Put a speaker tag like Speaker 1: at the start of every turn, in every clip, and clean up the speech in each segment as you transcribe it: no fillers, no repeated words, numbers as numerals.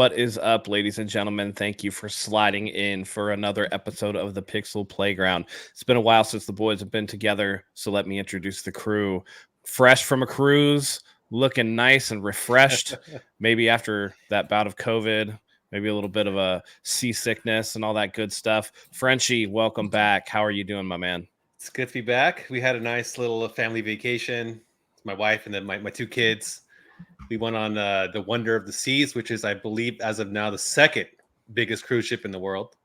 Speaker 1: What is up, ladies and gentlemen? Thank you for sliding in for another episode of the Pixel Playground. It's been a while since the boys have been together, so let me introduce the crew. Fresh from a cruise, looking nice and refreshed, maybe after that bout of COVID, maybe a little bit of a seasickness and all that good stuff. Frenchie, welcome back. How are you doing, my man?
Speaker 2: It's good to be back. We had a nice little family vacation. My wife and then my two kids. We went on the Wonder of the Seas, which is, I believe, as of now, the second biggest cruise ship in the world.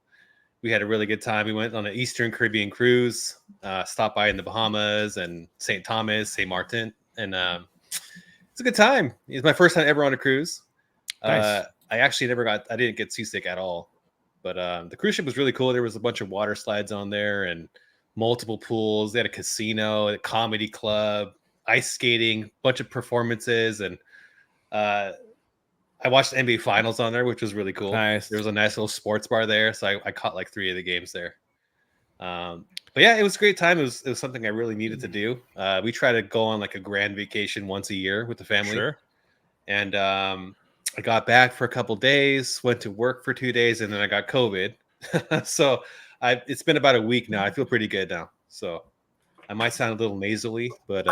Speaker 2: We had a really good time. We went on an Eastern Caribbean cruise, stopped by in the Bahamas and St. Thomas, St. Martin, and it's a good time. It's my first time ever on a cruise.
Speaker 1: Nice.
Speaker 2: I didn't get seasick at all, but the cruise ship was really cool. There was a bunch of water slides on there and multiple pools. They had a casino, a comedy club, ice skating, bunch of performances, and I watched the NBA Finals on there, which was really cool.
Speaker 1: Nice.
Speaker 2: There was a nice little sports bar there, so I caught like 3 of the games there. But yeah, it was a great time. It was something I really needed to do. We try to go on like a grand vacation once a year with the family.
Speaker 1: Sure.
Speaker 2: And I got back for a couple days, went to work for 2 days, and then I got COVID. So it's been about a week now. I feel pretty good now. So I might sound a little nasally, but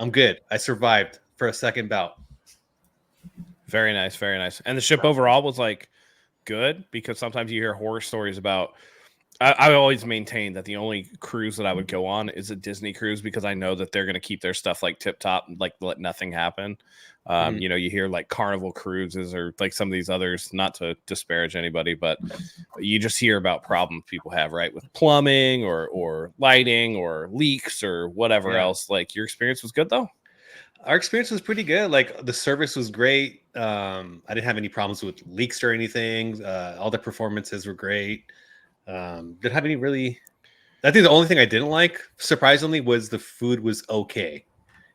Speaker 2: I'm good. I survived for a second bout.
Speaker 1: Very nice, very nice. And the ship overall was like good, because sometimes you hear horror stories about. I always maintain that the only cruise that I would go on is a Disney cruise, because I know that they're going to keep their stuff like tip top, like let nothing happen. You know, you hear like Carnival cruises or like some of these others, not to disparage anybody, but you just hear about problems people have, right, with plumbing or lighting or leaks or whatever else. Like, your experience was good though?
Speaker 2: Our experience was pretty good. Like, the service was great. I didn't have any problems with leaks or anything. All the performances were great. Didn't have any really. I think the only thing I didn't like, surprisingly, was the food was okay.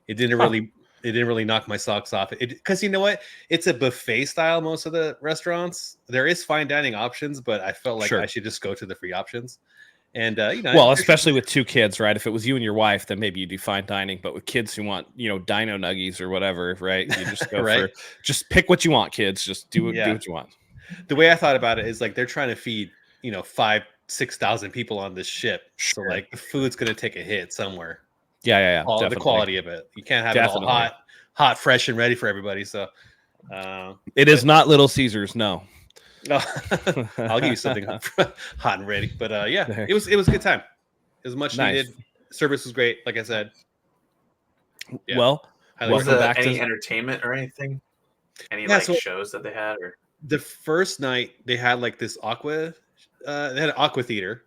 Speaker 2: It didn't really knock my socks off. Because you know what, it's a buffet style. Most of the restaurants, there is fine dining options, but I felt like I should just go to the free options. And
Speaker 1: well, especially with 2 kids, right? If it was you and your wife, then maybe you do fine dining. But with kids who want, Dino Nuggies or whatever, right? You just go
Speaker 2: right?
Speaker 1: Just pick what you want, kids. Just do what you want.
Speaker 2: The way I thought about it is like they're trying to feed 5,000-6,000 people on this ship, so like the food's gonna take a hit somewhere.
Speaker 1: Yeah.
Speaker 2: The quality of it, you can't have it all hot, fresh, and ready for everybody. So
Speaker 1: it is not Little Caesars, no.
Speaker 2: No, I'll give you something hot and ready. But it was a good time. It was much needed. Service was great, like I said.
Speaker 1: Yeah. Well,
Speaker 3: welcome back. Any entertainment or anything? Any shows that they had? Or
Speaker 2: the first night they had like this aqua. They had an aqua theater,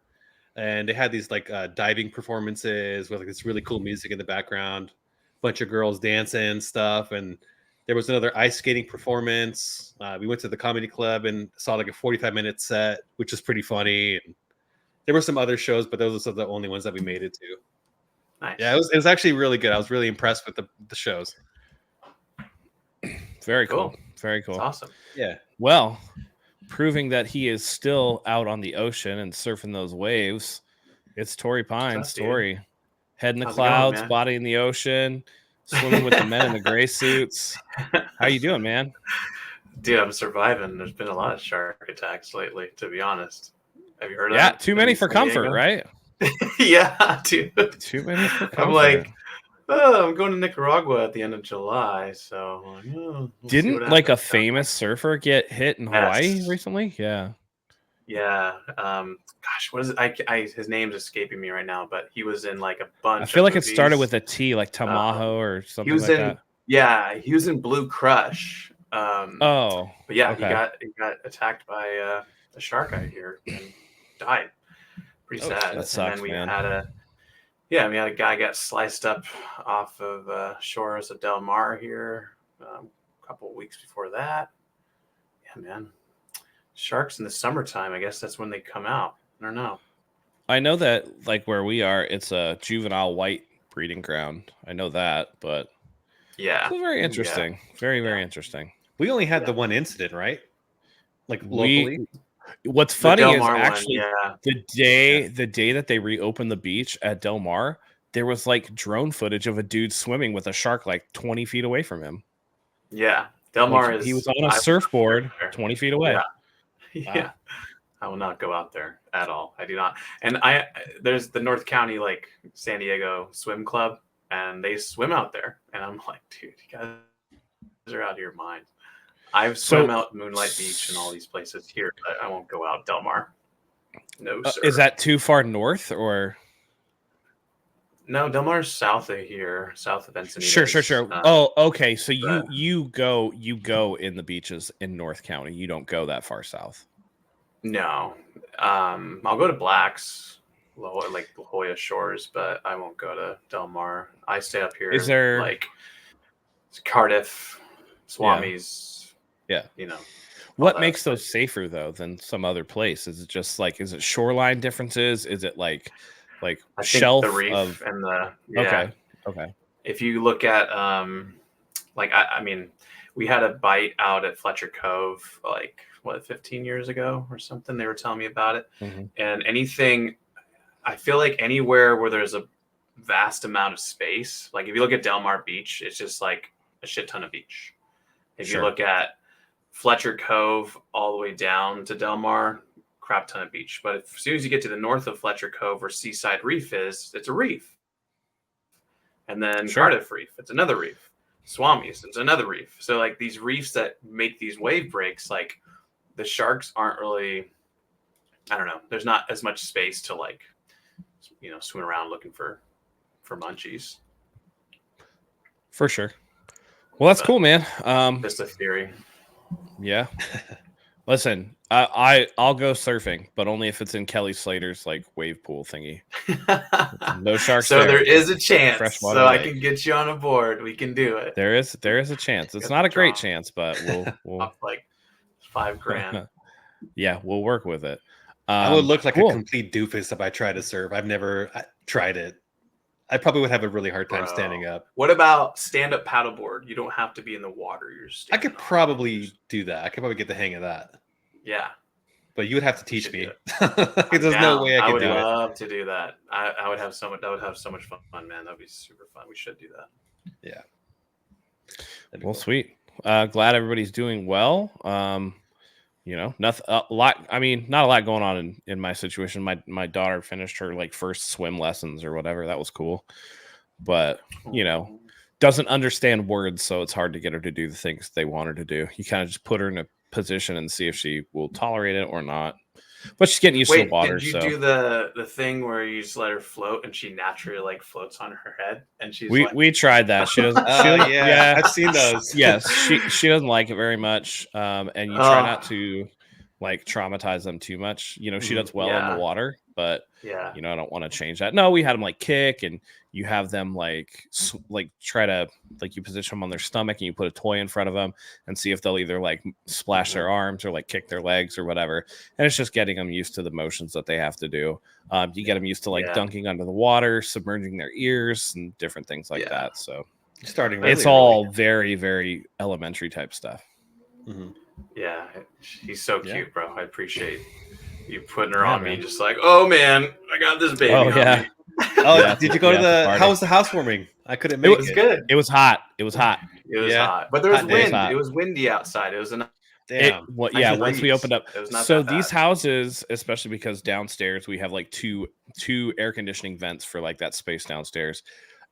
Speaker 2: and they had these like diving performances with like this really cool music in the background. Bunch of girls dancing and stuff, and there was another ice skating performance. We went to the comedy club and saw like a 45-minute set, which was pretty funny. And there were some other shows, but those are the only ones that we made it to.
Speaker 3: Nice.
Speaker 2: Yeah, it was actually really good. I was really impressed with the shows.
Speaker 1: Very cool. Very cool.
Speaker 3: That's awesome.
Speaker 2: Yeah.
Speaker 1: Well, proving that he is still out on the ocean and surfing those waves, it's Tory Pines. Tory, head in the clouds, body in the ocean, swimming with the men in the gray suits. How you doing, man?
Speaker 3: Dude, I'm surviving. There's been a lot of shark attacks lately, to be honest. Have you heard of
Speaker 1: that? Too many for comfort, right?
Speaker 3: Yeah, dude.
Speaker 1: Too many for comfort.
Speaker 3: I'm like, I'm going to Nicaragua at the end of July, so we'll
Speaker 1: didn't like a famous surfer get hit in Hawaii recently? Yeah.
Speaker 3: Gosh, what is it? His name's escaping me right now, but he was in like a bunch.
Speaker 1: I feel like it started with a T, like Tamaho or something like that.
Speaker 3: Yeah, he was in Blue Crush.
Speaker 1: But
Speaker 3: yeah, he got attacked by a shark out here and died. Pretty sad.
Speaker 1: That sucks,
Speaker 3: and then we
Speaker 1: man.
Speaker 3: had a guy got sliced up off of shores of Del Mar here a couple of weeks before that. Yeah, man. Sharks in the summertime, I guess that's when they come out. I don't know.
Speaker 1: I know that, like, where we are, it's a juvenile white breeding ground. I know that, but
Speaker 3: yeah,
Speaker 1: it's very interesting. Yeah. Very interesting.
Speaker 2: We only had the one incident, right? Like locally.
Speaker 1: What's funny is actually the day that they reopened the beach at Del Mar, there was like drone footage of a dude swimming with a shark like 20 feet away from him.
Speaker 3: Yeah, Del Mar
Speaker 1: Like,
Speaker 3: is.
Speaker 1: he was on a
Speaker 3: I-
Speaker 1: surfboard 20 feet away.
Speaker 3: Yeah.
Speaker 1: Wow.
Speaker 3: Yeah. I will not go out there at all. I do not. And there's the North County, like San Diego swim club, and they swim out there. And I'm like, dude, you guys are out of your mind. I've swim out Moonlight Beach and all these places here, but I won't go out Del Mar. No, sir.
Speaker 1: Is that too far north or?
Speaker 3: No, Del Mar's south of here, south of Encinitas.
Speaker 1: Sure. Okay. So you go in the beaches in North County. You don't go that far south.
Speaker 3: No, I'll go to Black's, like La Jolla Shores, but I won't go to Del Mar. I stay up here.
Speaker 1: Is there
Speaker 3: like Cardiff, Swami's?
Speaker 1: Yeah.
Speaker 3: You know,
Speaker 1: what makes those safer though than some other place? Is it just like, is it shoreline differences? Is it like
Speaker 3: I
Speaker 1: shelf
Speaker 3: think the reef
Speaker 1: of
Speaker 3: and the
Speaker 1: okay.
Speaker 3: If you look at like I mean, we had a bite out at Fletcher Cove like 15 years ago or something. They were telling me about it.
Speaker 1: Mm-hmm.
Speaker 3: And anything, I feel like anywhere where there's a vast amount of space, like if you look at Del Mar Beach, it's just like a shit ton of beach. If you look at Fletcher Cove all the way down to Del Mar, crap ton of beach. But as soon as you get to the north of Fletcher Cove where Seaside Reef is, it's a reef. And then Cardiff Reef, it's another reef. Swami's, it's another reef. So like these reefs that make these wave breaks, like the sharks aren't really, I don't know, there's not as much space to like, swim around looking for munchies.
Speaker 1: For sure. Well, that's cool, man.
Speaker 3: Just a theory.
Speaker 1: Yeah. Listen, I'll go surfing, but only if it's in Kelly Slater's like wave pool thingy. No sharks.
Speaker 3: So there is a chance.
Speaker 1: Freshwater
Speaker 3: so
Speaker 1: lake.
Speaker 3: I can get you on a board. We can do it.
Speaker 1: There is a chance. It's not a great chance, but we'll
Speaker 3: up like $5,000.
Speaker 1: Yeah, we'll work with it.
Speaker 2: I would look like a complete doofus if I tried to surf. I've never tried it. I probably would have a really hard time standing up.
Speaker 3: What about stand-up paddleboard? You don't have to be in the water.
Speaker 2: I could probably do that. I could probably get the hang of that.
Speaker 3: Yeah.
Speaker 2: But you would have to teach me. There's no way I could do it.
Speaker 3: I would love to do that. I would have so much. That would have so much fun, man. That'd be super fun. We should do that.
Speaker 2: Yeah.
Speaker 1: Well, cool. Sweet. Glad everybody's doing well. Nothing a lot. I mean, not a lot going on in my situation. My daughter finished her like first swim lessons or whatever. That was cool, but doesn't understand words, so it's hard to get her to do the things they want her to do. You kind of just put her in a position and see if she will tolerate it or not. But she's getting used to the water.
Speaker 3: Did you do the thing where you just let her float and she naturally like floats on her head and she's
Speaker 1: we tried that. She doesn't.
Speaker 2: Yeah, I've seen those.
Speaker 1: Yes, she doesn't like it very much. And you try not to like traumatize them too much. She does well in the water, but I don't want to change that. No, we had them like kick, and you have them like try to like you position them on their stomach and you put a toy in front of them and see if they'll either like splash their arms or like kick their legs or whatever. And it's just getting them used to the motions that they have to do. You get them used to like dunking under the water, submerging their ears, and different things like that. So it's all very, very elementary type stuff.
Speaker 2: Mm-hmm.
Speaker 3: Yeah, he's so cute, bro. I appreciate you putting her on me, just like, oh man, I got this baby.
Speaker 1: Oh yeah.
Speaker 3: Me.
Speaker 2: Did you go to the? How was the housewarming? I couldn't make it.
Speaker 3: It was good.
Speaker 1: It was hot. It was hot,
Speaker 3: but there was wind. It was windy outside. It was
Speaker 1: once we opened up. So these houses, especially because downstairs we have like two air conditioning vents for like that space downstairs.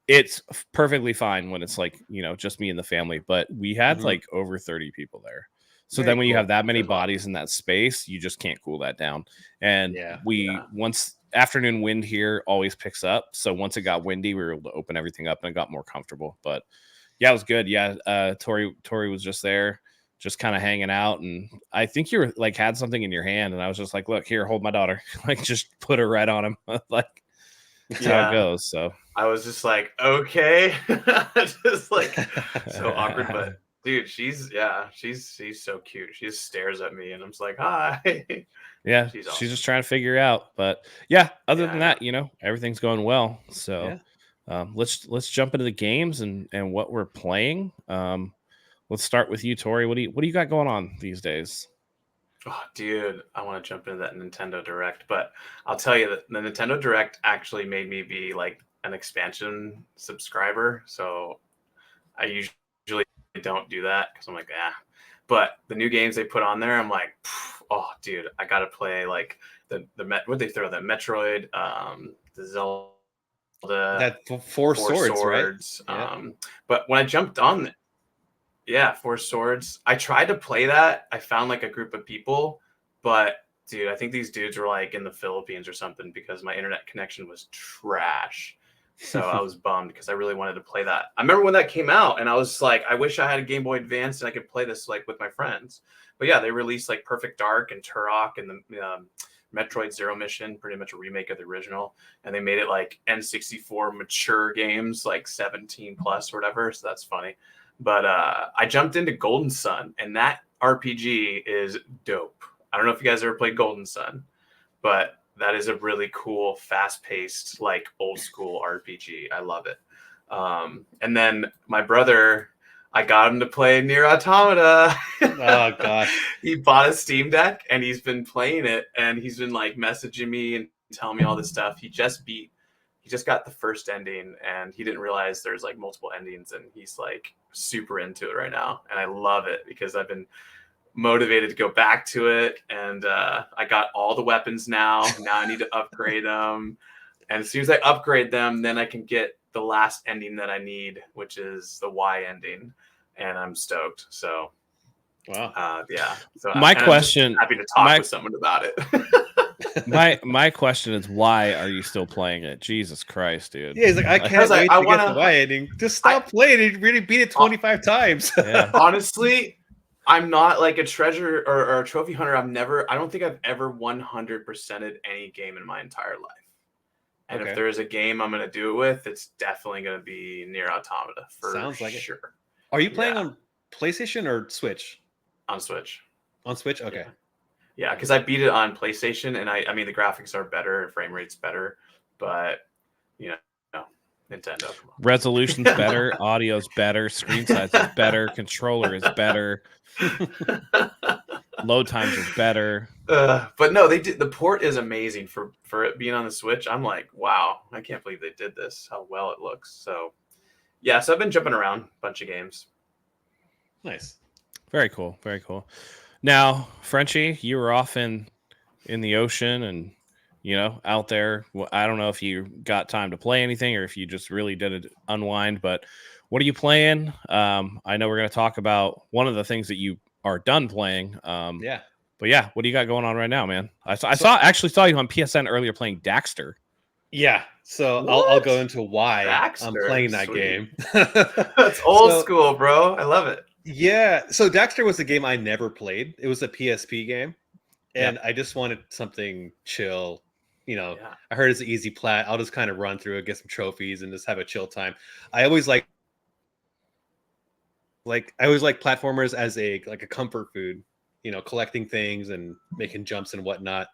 Speaker 1: It's perfectly fine when it's like just me and the family, but we had like over 30 people there. So then when you have that many bodies in that space, you just can't cool that down. And once afternoon wind here always picks up. So once it got windy, we were able to open everything up and it got more comfortable. But yeah, it was good. Yeah. Tori was just there, just kind of hanging out. And I think you were like had something in your hand. And I was just like, look, here, hold my daughter. Like just put her right on him. Like that's how it goes. So
Speaker 3: I was just like, okay. Just like so awkward, but dude, she's so cute. She just stares at me and I'm just like, hi.
Speaker 1: Yeah, she's awesome. She's just trying to figure it out. But yeah, other than that, everything's going well. So let's jump into the games and what we're playing. Let's start with you, Tori. What do you got going on these days?
Speaker 3: Oh, dude, I want to jump into that Nintendo Direct, but I'll tell you that the Nintendo Direct actually made me be like an expansion subscriber. So I usually don't do that because I'm like, But the new games they put on there, I'm like, oh, dude, I gotta play like what they throw, that Metroid, the Zelda,
Speaker 2: That Four Swords, right?
Speaker 3: Yeah. But when I jumped on, Four Swords, I tried to play that. I found like a group of people, but dude, I think these dudes were like in the Philippines or something because my internet connection was trash. So I was bummed because I really wanted to play that. I remember when that came out and I was like, I wish I had a Game Boy Advance and I could play this like with my friends. But yeah, they released like Perfect Dark and Turok and the Metroid Zero Mission, pretty much a remake of the original. And they made it like N64 mature games, like 17 plus or whatever. So that's funny. But I jumped into Golden Sun, and that RPG is dope. I don't know if you guys ever played Golden Sun, but that is a really cool, fast-paced, like old school RPG. I love it. And then my brother, I got him to play Nier Automata.
Speaker 2: Oh gosh.
Speaker 3: He bought a Steam Deck and he's been playing it, and he's been like messaging me and telling me all this stuff. He just got the first ending, and he didn't realize there's like multiple endings, and he's like super into it right now. And I love it because I've been motivated to go back to it, and I got all the weapons now. Now I need to upgrade them, and as soon as I upgrade them, then I can get the last ending that I need, which is the Y ending, and I'm stoked. So
Speaker 2: wow.
Speaker 3: So
Speaker 1: My
Speaker 3: I'm
Speaker 1: question,
Speaker 3: just happy to talk with someone about it.
Speaker 1: my question is, why are you still playing it? Jesus Christ, dude.
Speaker 2: Yeah, he's like, I can't wait to get the Y ending. Just stop playing it. Really beat it 25 times.
Speaker 1: Yeah.
Speaker 3: Honestly, I'm not like a treasure or a trophy hunter. I don't think I've ever 100%ed any game in my entire life. And if there is a game I'm going to do it with, it's definitely going to be Nier Automata for
Speaker 2: Sounds like
Speaker 3: sure.
Speaker 2: It. Are you playing on PlayStation or Switch?
Speaker 3: On Switch.
Speaker 2: On Switch? Okay.
Speaker 3: Yeah, because I beat it on PlayStation, and I mean the graphics are better, frame rate's better, but Nintendo.
Speaker 1: Resolution's better, audio's better, screen size is better, controller is better, load times are better.
Speaker 3: But no, they did. The port is amazing for it being on the Switch. I'm like, wow, I can't believe they did this. How well it looks. So yeah, so I've been jumping around a bunch of games.
Speaker 2: Nice.
Speaker 1: Very cool. Very cool. Now, Frenchie, you were off in the ocean and, out there. I don't know if you got time to play anything or if you just really did it unwind, but what are you playing? I know we're going to talk about one of the things that you are done playing.
Speaker 2: Yeah.
Speaker 1: But yeah, what do you got going on right now, man? I actually saw you on PSN earlier playing Daxter.
Speaker 2: Yeah. So I'll go into why
Speaker 3: Daxter,
Speaker 2: I'm playing that game.
Speaker 3: That's old school, bro. I love it.
Speaker 2: Yeah. So Daxter was a game I never played. It was a PSP game. And I just wanted something chill. I heard it's an easy plat. I'll just kind of run through it, get some trophies, and just have a chill time. I always like platformers as a comfort food, collecting things and making jumps and whatnot.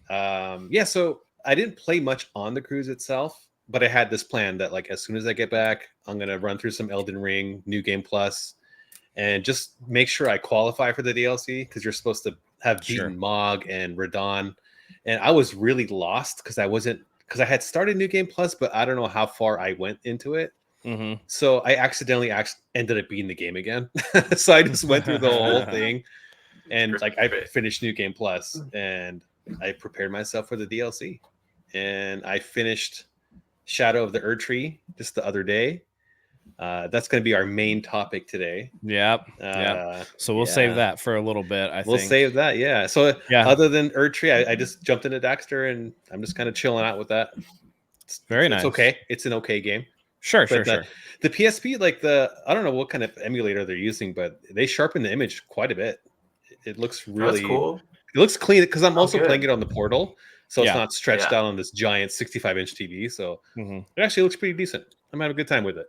Speaker 2: So I didn't play much on the cruise itself, but I had this plan that as soon as I get back, I'm gonna run through some Elden Ring, New Game Plus, and just make sure I qualify for the DLC because you're supposed to have beaten Mog and Radon. And I was really lost because I had started New Game Plus, but I don't know how far I went into it.
Speaker 1: Mm-hmm.
Speaker 2: So I accidentally ended up beating the game again. So I just went through the whole thing, and I finished New Game Plus, and I prepared myself for the DLC, and I finished Shadow of the Erdtree just the other day. That's going to be our main topic today.
Speaker 1: Yep. So we'll save that for a little bit. We'll
Speaker 2: save that. Yeah. So other than Erdtree, I just jumped into Daxter, and I'm just kind of chilling out with that. It's nice. It's okay. It's an okay game.
Speaker 1: Sure.
Speaker 2: The PSP, I don't know what kind of emulator they're using, but they sharpen the image quite a bit. It looks really
Speaker 3: That's cool.
Speaker 2: It looks clean because I'm also playing it on the Portal, so it's not stretched out on this giant 65-inch TV. So it actually looks pretty decent. I'm having a good time with it.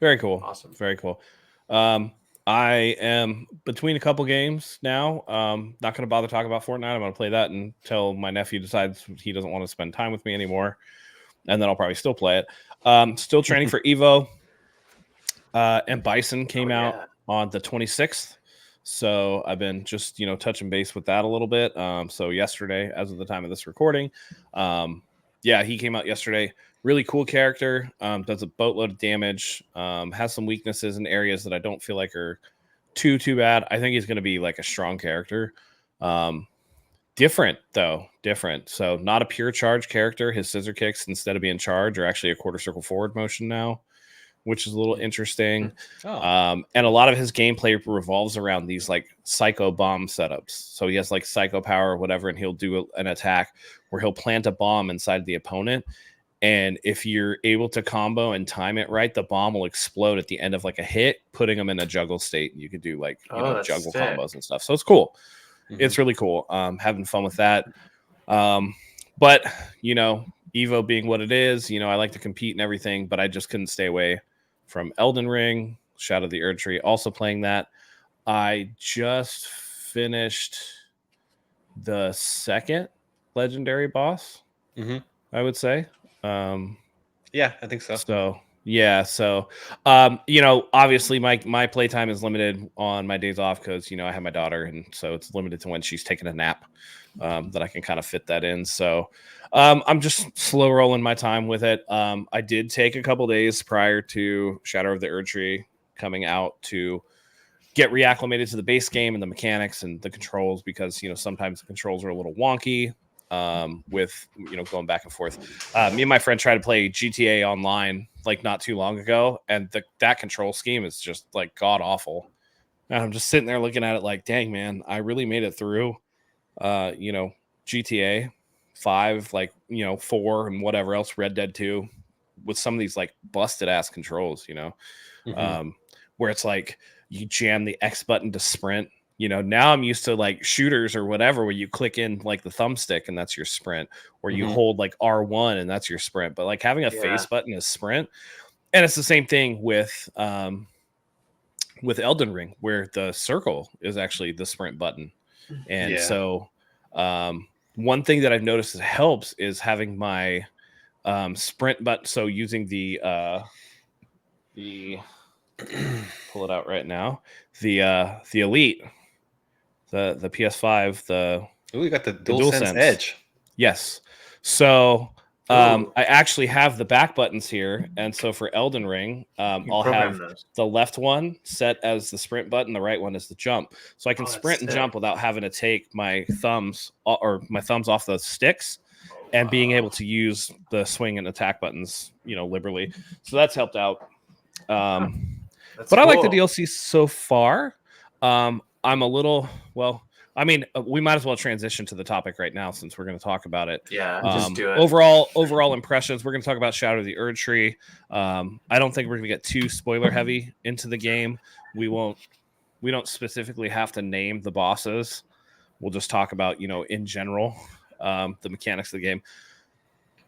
Speaker 1: Very cool.
Speaker 3: Awesome.
Speaker 1: Very cool. I am between a couple games now. Not going to bother talking about Fortnite. I'm going to play that until my nephew decides he doesn't want to spend time with me anymore. And then I'll probably still play it. Still training for Evo. And Bison came out on the 26th. So I've been just, touching base with that a little bit. So yesterday, as of the time of this recording, yeah, he came out yesterday. Really cool character. Does a boatload of damage. Has some weaknesses in areas that I don't feel like are too bad. I think he's going to be like a strong character. Different though, different. So not a pure charge character. His scissor kicks, instead of being charge, are actually a quarter circle forward motion now, which is a little interesting. And a lot of his gameplay revolves around these like psycho bomb setups. So he has like psycho power or whatever, and he'll do an attack where he'll plant a bomb inside the opponent. And if you're able to combo and time it right, the bomb will explode at the end of like a hit, putting them in a juggle state. You could do like juggle combos and stuff. So it's cool. It's really cool. Having fun with that. But Evo being what it is, I like to compete and everything, but I just couldn't stay away from Elden Ring, Shadow of the Erdtree, also playing that. I just finished the second legendary boss, I would say.
Speaker 2: Yeah, I think so.
Speaker 1: So yeah, so obviously my playtime is limited on my days off because I have my daughter, and so it's limited to when she's taking a nap, that I can kind of fit that in. So I'm just slow rolling my time with it. I did take a couple days prior to Shadow of the Erdtree coming out to get reacclimated to the base game and the mechanics and the controls, because sometimes the controls are a little wonky. With going back and forth. Me and my friend tried to play GTA Online like not too long ago, and that control scheme is just like god awful. And I'm just sitting there looking at it like, dang man, I really made it through GTA 5, 4 and whatever else, Red Dead 2, with some of these like busted ass controls, where it's like you jam the X button to sprint. Now I'm used to like shooters or whatever, where you click in like the thumbstick and that's your sprint, or you hold like R1 and that's your sprint. But like having a face button is sprint. And it's the same thing with Elden Ring, where the circle is actually the sprint button. And so one thing that I've noticed that helps is having my sprint button. So using the pull it out right now, the Elite, the PS5,
Speaker 2: you got the DualSense Edge.
Speaker 1: Yes. So I actually have the back buttons here, and so for Elden Ring, I'll have the left one set as the sprint button, the right one is the jump. So I can sprint and jump without having to take my thumbs off the sticks, and being able to use the swing and attack buttons, liberally. So that's helped out. But I like the DLC so far. I'm a little, we might as well transition to the topic right now since we're going to talk about it.
Speaker 3: Yeah, just do it.
Speaker 1: Overall impressions. We're going to talk about Shadow of the Erdtree. I don't think we're going to get too spoiler heavy into the game. We don't specifically have to name the bosses. We'll just talk about, in general, the mechanics of the game.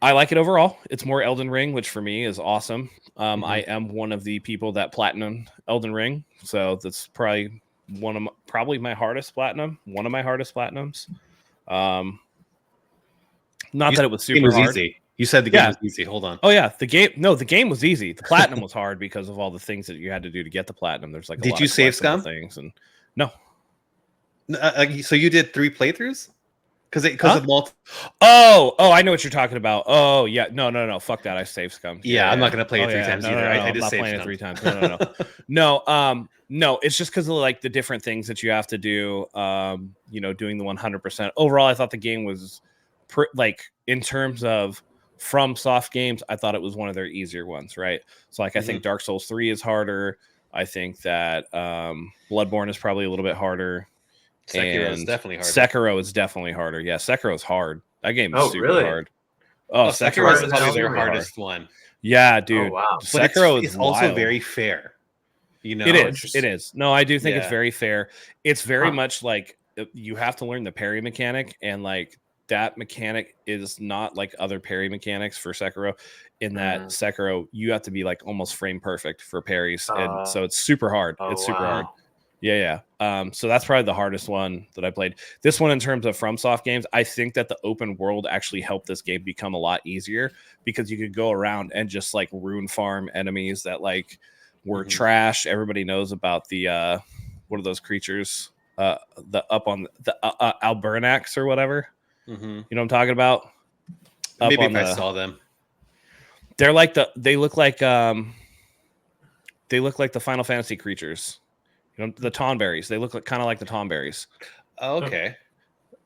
Speaker 1: I like it overall. It's more Elden Ring, which for me is awesome. I am one of the people that platinum Elden Ring, so that's probably my hardest platinum. One of my hardest platinums. Not that it was super hard.
Speaker 2: Easy. You said the game was easy. Hold on.
Speaker 1: Oh yeah, the game was easy. The platinum was hard because of all the things that you had to do to get the platinum. There's like
Speaker 2: did you save scum
Speaker 1: things and no.
Speaker 2: So you did 3 playthroughs? Because of multi.
Speaker 1: Oh, I know what you're talking about. Oh yeah, no, fuck that. I saved scum.
Speaker 2: Yeah, I'm not gonna play it 3 times either. I just
Speaker 1: saved it 3 times. No. It's just because of like the different things that you have to do. Doing the 100%. Overall, I thought the game was in terms of from soft games, I thought it was one of their easier ones, right? So I think Dark Souls 3 is harder. I think that Bloodborne is probably a little bit harder.
Speaker 2: Sekiro is definitely harder.
Speaker 1: Sekiro is definitely harder. Yeah, Sekiro is hard. That game is super hard.
Speaker 2: Sekiro is probably their hardest one.
Speaker 1: Yeah, dude.
Speaker 3: Oh, wow.
Speaker 1: Sekiro
Speaker 2: is also very fair.
Speaker 1: It is. No, I do think it's very fair. It's very much like you have to learn the parry mechanic, and like that mechanic is not like other parry mechanics for Sekiro. In that Sekiro, you have to be like almost frame perfect for parries, and so it's super hard. It's super hard. Yeah. So that's probably the hardest one that I played. This one, in terms of FromSoft games, I think that the open world actually helped this game become a lot easier, because you could go around and just like rune farm enemies that like were trash. Everybody knows about the what are those creatures? The up on the Albernax or whatever. You know what I'm talking about? up
Speaker 2: Maybe
Speaker 1: on
Speaker 2: if I
Speaker 1: the.
Speaker 2: saw them.
Speaker 1: They're like they look like the Final Fantasy creatures. You know, the Tonberries. They look like kind of like the Tonberries.
Speaker 2: Oh, okay.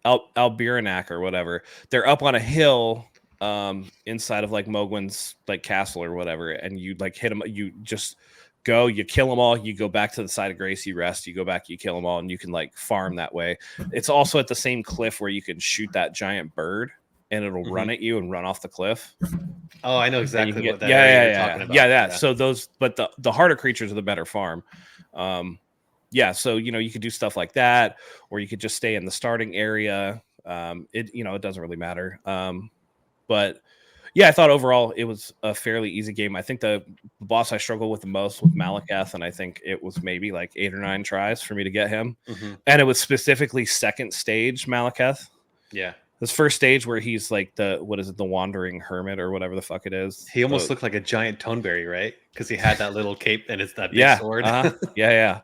Speaker 1: Albiranak or whatever. They're up on a hill inside of like Mogwin's like castle or whatever, and you like hit them. You just go, you kill them all. You go back to the side of Grace, you rest. You go back, you kill them all, and you can like farm that way. It's also at the same cliff where you can shoot that giant bird, and it'll run at you and run off the cliff.
Speaker 2: Oh, I know
Speaker 1: And you
Speaker 2: exactly
Speaker 1: can
Speaker 2: what
Speaker 1: get
Speaker 2: that area you're talking about.
Speaker 1: yeah. So those, but the harder creatures are the better farm. Yeah, so you know you could do stuff like that, or you could just stay in the starting area. It doesn't really matter. But yeah, I thought overall it was a fairly easy game. I think the boss I struggled with the most was Malekith, and I think it was maybe like 8 or 9 tries for me to get him.
Speaker 2: Mm-hmm.
Speaker 1: And it was specifically second stage Malekith.
Speaker 2: Yeah.
Speaker 1: This first stage where he's like the wandering hermit or whatever the fuck it is.
Speaker 2: He almost looked like a giant Toneberry, right? Because he had that little cape and it's that big sword.
Speaker 1: Yeah.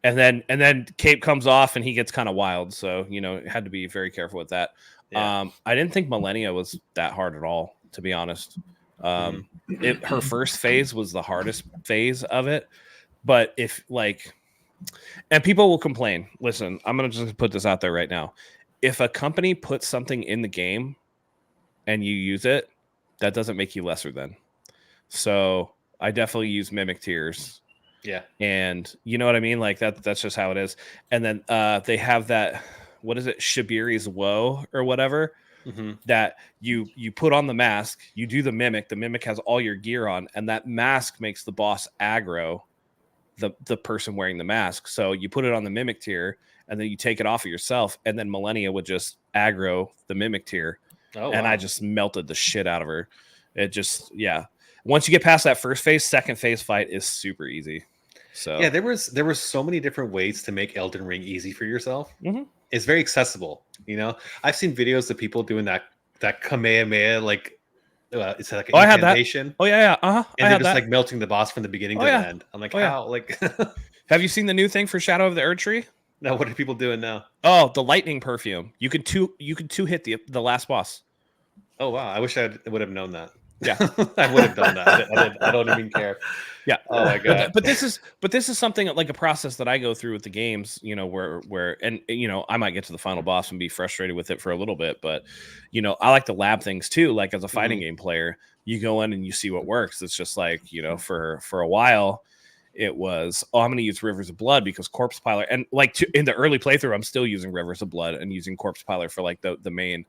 Speaker 1: And then cape comes off and he gets kind of wild. So, had to be very careful with that.
Speaker 2: Yeah.
Speaker 1: I didn't think Millennia was that hard at all, to be honest. Her first phase was the hardest phase of it. But and people will complain. Listen, I'm going to just put this out there right now. If a company puts something in the game and you use it, that doesn't make you lesser than. So I definitely use mimic tiers.
Speaker 2: Yeah.
Speaker 1: And you know what I mean? Like that's just how it is. And then they have that, what is it? Shabiri's Woe or whatever, that you put on the mask, you do the mimic has all your gear on, and that mask makes the boss aggro the person wearing the mask. So you put it on the mimic tier and then you take it off of yourself, and then Millennia would just aggro the mimic tier. And I just melted the shit out of her. It just, yeah. Once you get past that first phase, second phase fight is super easy. So
Speaker 2: yeah, there was so many different ways to make Elden Ring easy for yourself. It's very accessible. I've seen videos of people doing that Kamehameha, like it's like an incantation.
Speaker 1: Oh yeah.
Speaker 2: And they're just like melting the boss from the beginning to the end. I'm like, how? Like,
Speaker 1: have you seen the new thing for Shadow of the Erdtree?
Speaker 2: No, what are people doing now?
Speaker 1: Oh, the lightning perfume. You could two hit the last boss.
Speaker 2: Oh wow! I wish I would have known that.
Speaker 1: Yeah,
Speaker 2: I would have done that. I don't even care.
Speaker 1: Yeah.
Speaker 2: Oh my god.
Speaker 1: But this is something like a process that I go through with the games. Where I might get to the final boss and be frustrated with it for a little bit, but I like to lab things too. Like as a fighting game player, you go in and you see what works. It's just like for a while. It was, I'm going to use Rivers of Blood because Corpse Piler, and in the early playthrough, I'm still using Rivers of Blood and using Corpse Piler for like the main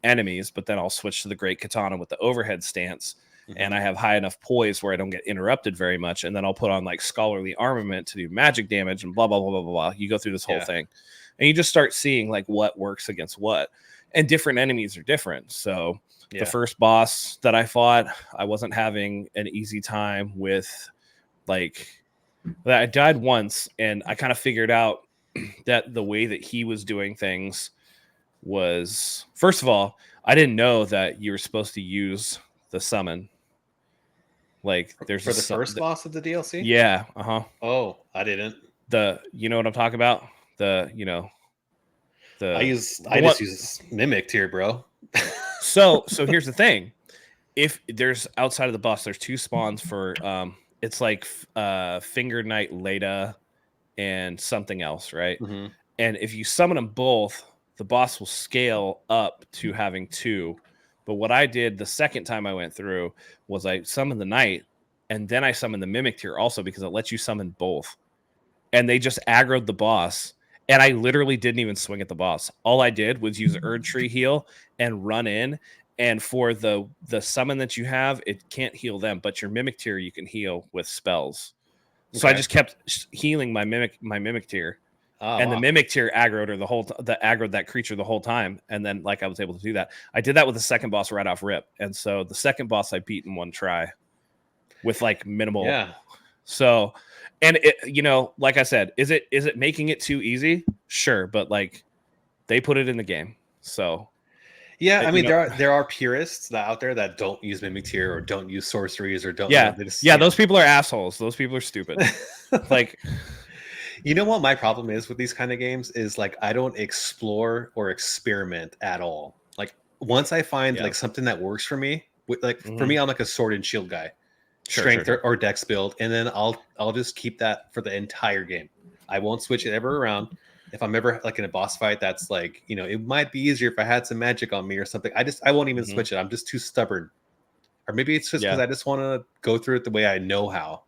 Speaker 1: enemies, but then I'll switch to the Great Katana with the overhead stance, and I have high enough poise where I don't get interrupted very much, and then I'll put on like Scholarly Armament to do magic damage and blah, blah, blah, blah, blah, blah. You go through this whole thing, and you just start seeing like what works against what, and different enemies are different. So the first boss that I fought, I wasn't having an easy time with I died once, and I kind of figured out that the way that he was doing things was, first of all, I didn't know that you were supposed to use the summon. Like there's
Speaker 2: for the first boss of the DLC.
Speaker 1: Yeah.
Speaker 2: Oh, I didn't.
Speaker 1: You know what I'm talking about? I
Speaker 2: just use Mimic tier, bro.
Speaker 1: So here's the thing. If there's outside of the boss, there's 2 spawns for it's like Finger Knight Leda and something else, right? And if you summon them both, the boss will scale up to having 2. But what I did the second time I went through was I summoned the Knight, and then I summoned the Mimic tier also because it lets you summon both. And they just aggroed the boss, and I literally didn't even swing at the boss. All I did was use Erdtree heal and run in. And for the summon that you have, it can't heal them, but your Mimic tier you can heal with spells. So I just kept healing my Mimic tier, the Mimic tier aggroed her aggroed that creature the whole time. And then I was able to do that. I did that with the second boss right off rip, and so the second boss I beat in one try with minimal.
Speaker 2: Yeah.
Speaker 1: So, and it, like I said, is it making it too easy? Sure, but they put it in the game, so.
Speaker 2: Yeah, I mean, there are purists out there that don't use Mimic tier or don't use sorceries or don't.
Speaker 1: Those people are assholes. Those people are stupid.
Speaker 2: You know what my problem is with these kind of games is I don't explore or experiment at all. once I find
Speaker 1: Yeah.
Speaker 2: like something that works for me, like for
Speaker 1: Mhm.
Speaker 2: me, I'm like a sword and shield guy,
Speaker 1: Sure,
Speaker 2: strength
Speaker 1: sure.
Speaker 2: or dex build, and then I'll just keep that for the entire game. I won't switch it ever around. If I'm ever like in a boss fight, that's like, you know, it might be easier if I had some magic on me or something. I won't even
Speaker 1: Mhm.
Speaker 2: switch it. I'm just too stubborn, or maybe it's just because
Speaker 1: Yeah.
Speaker 2: I just want to go through it the way I know how.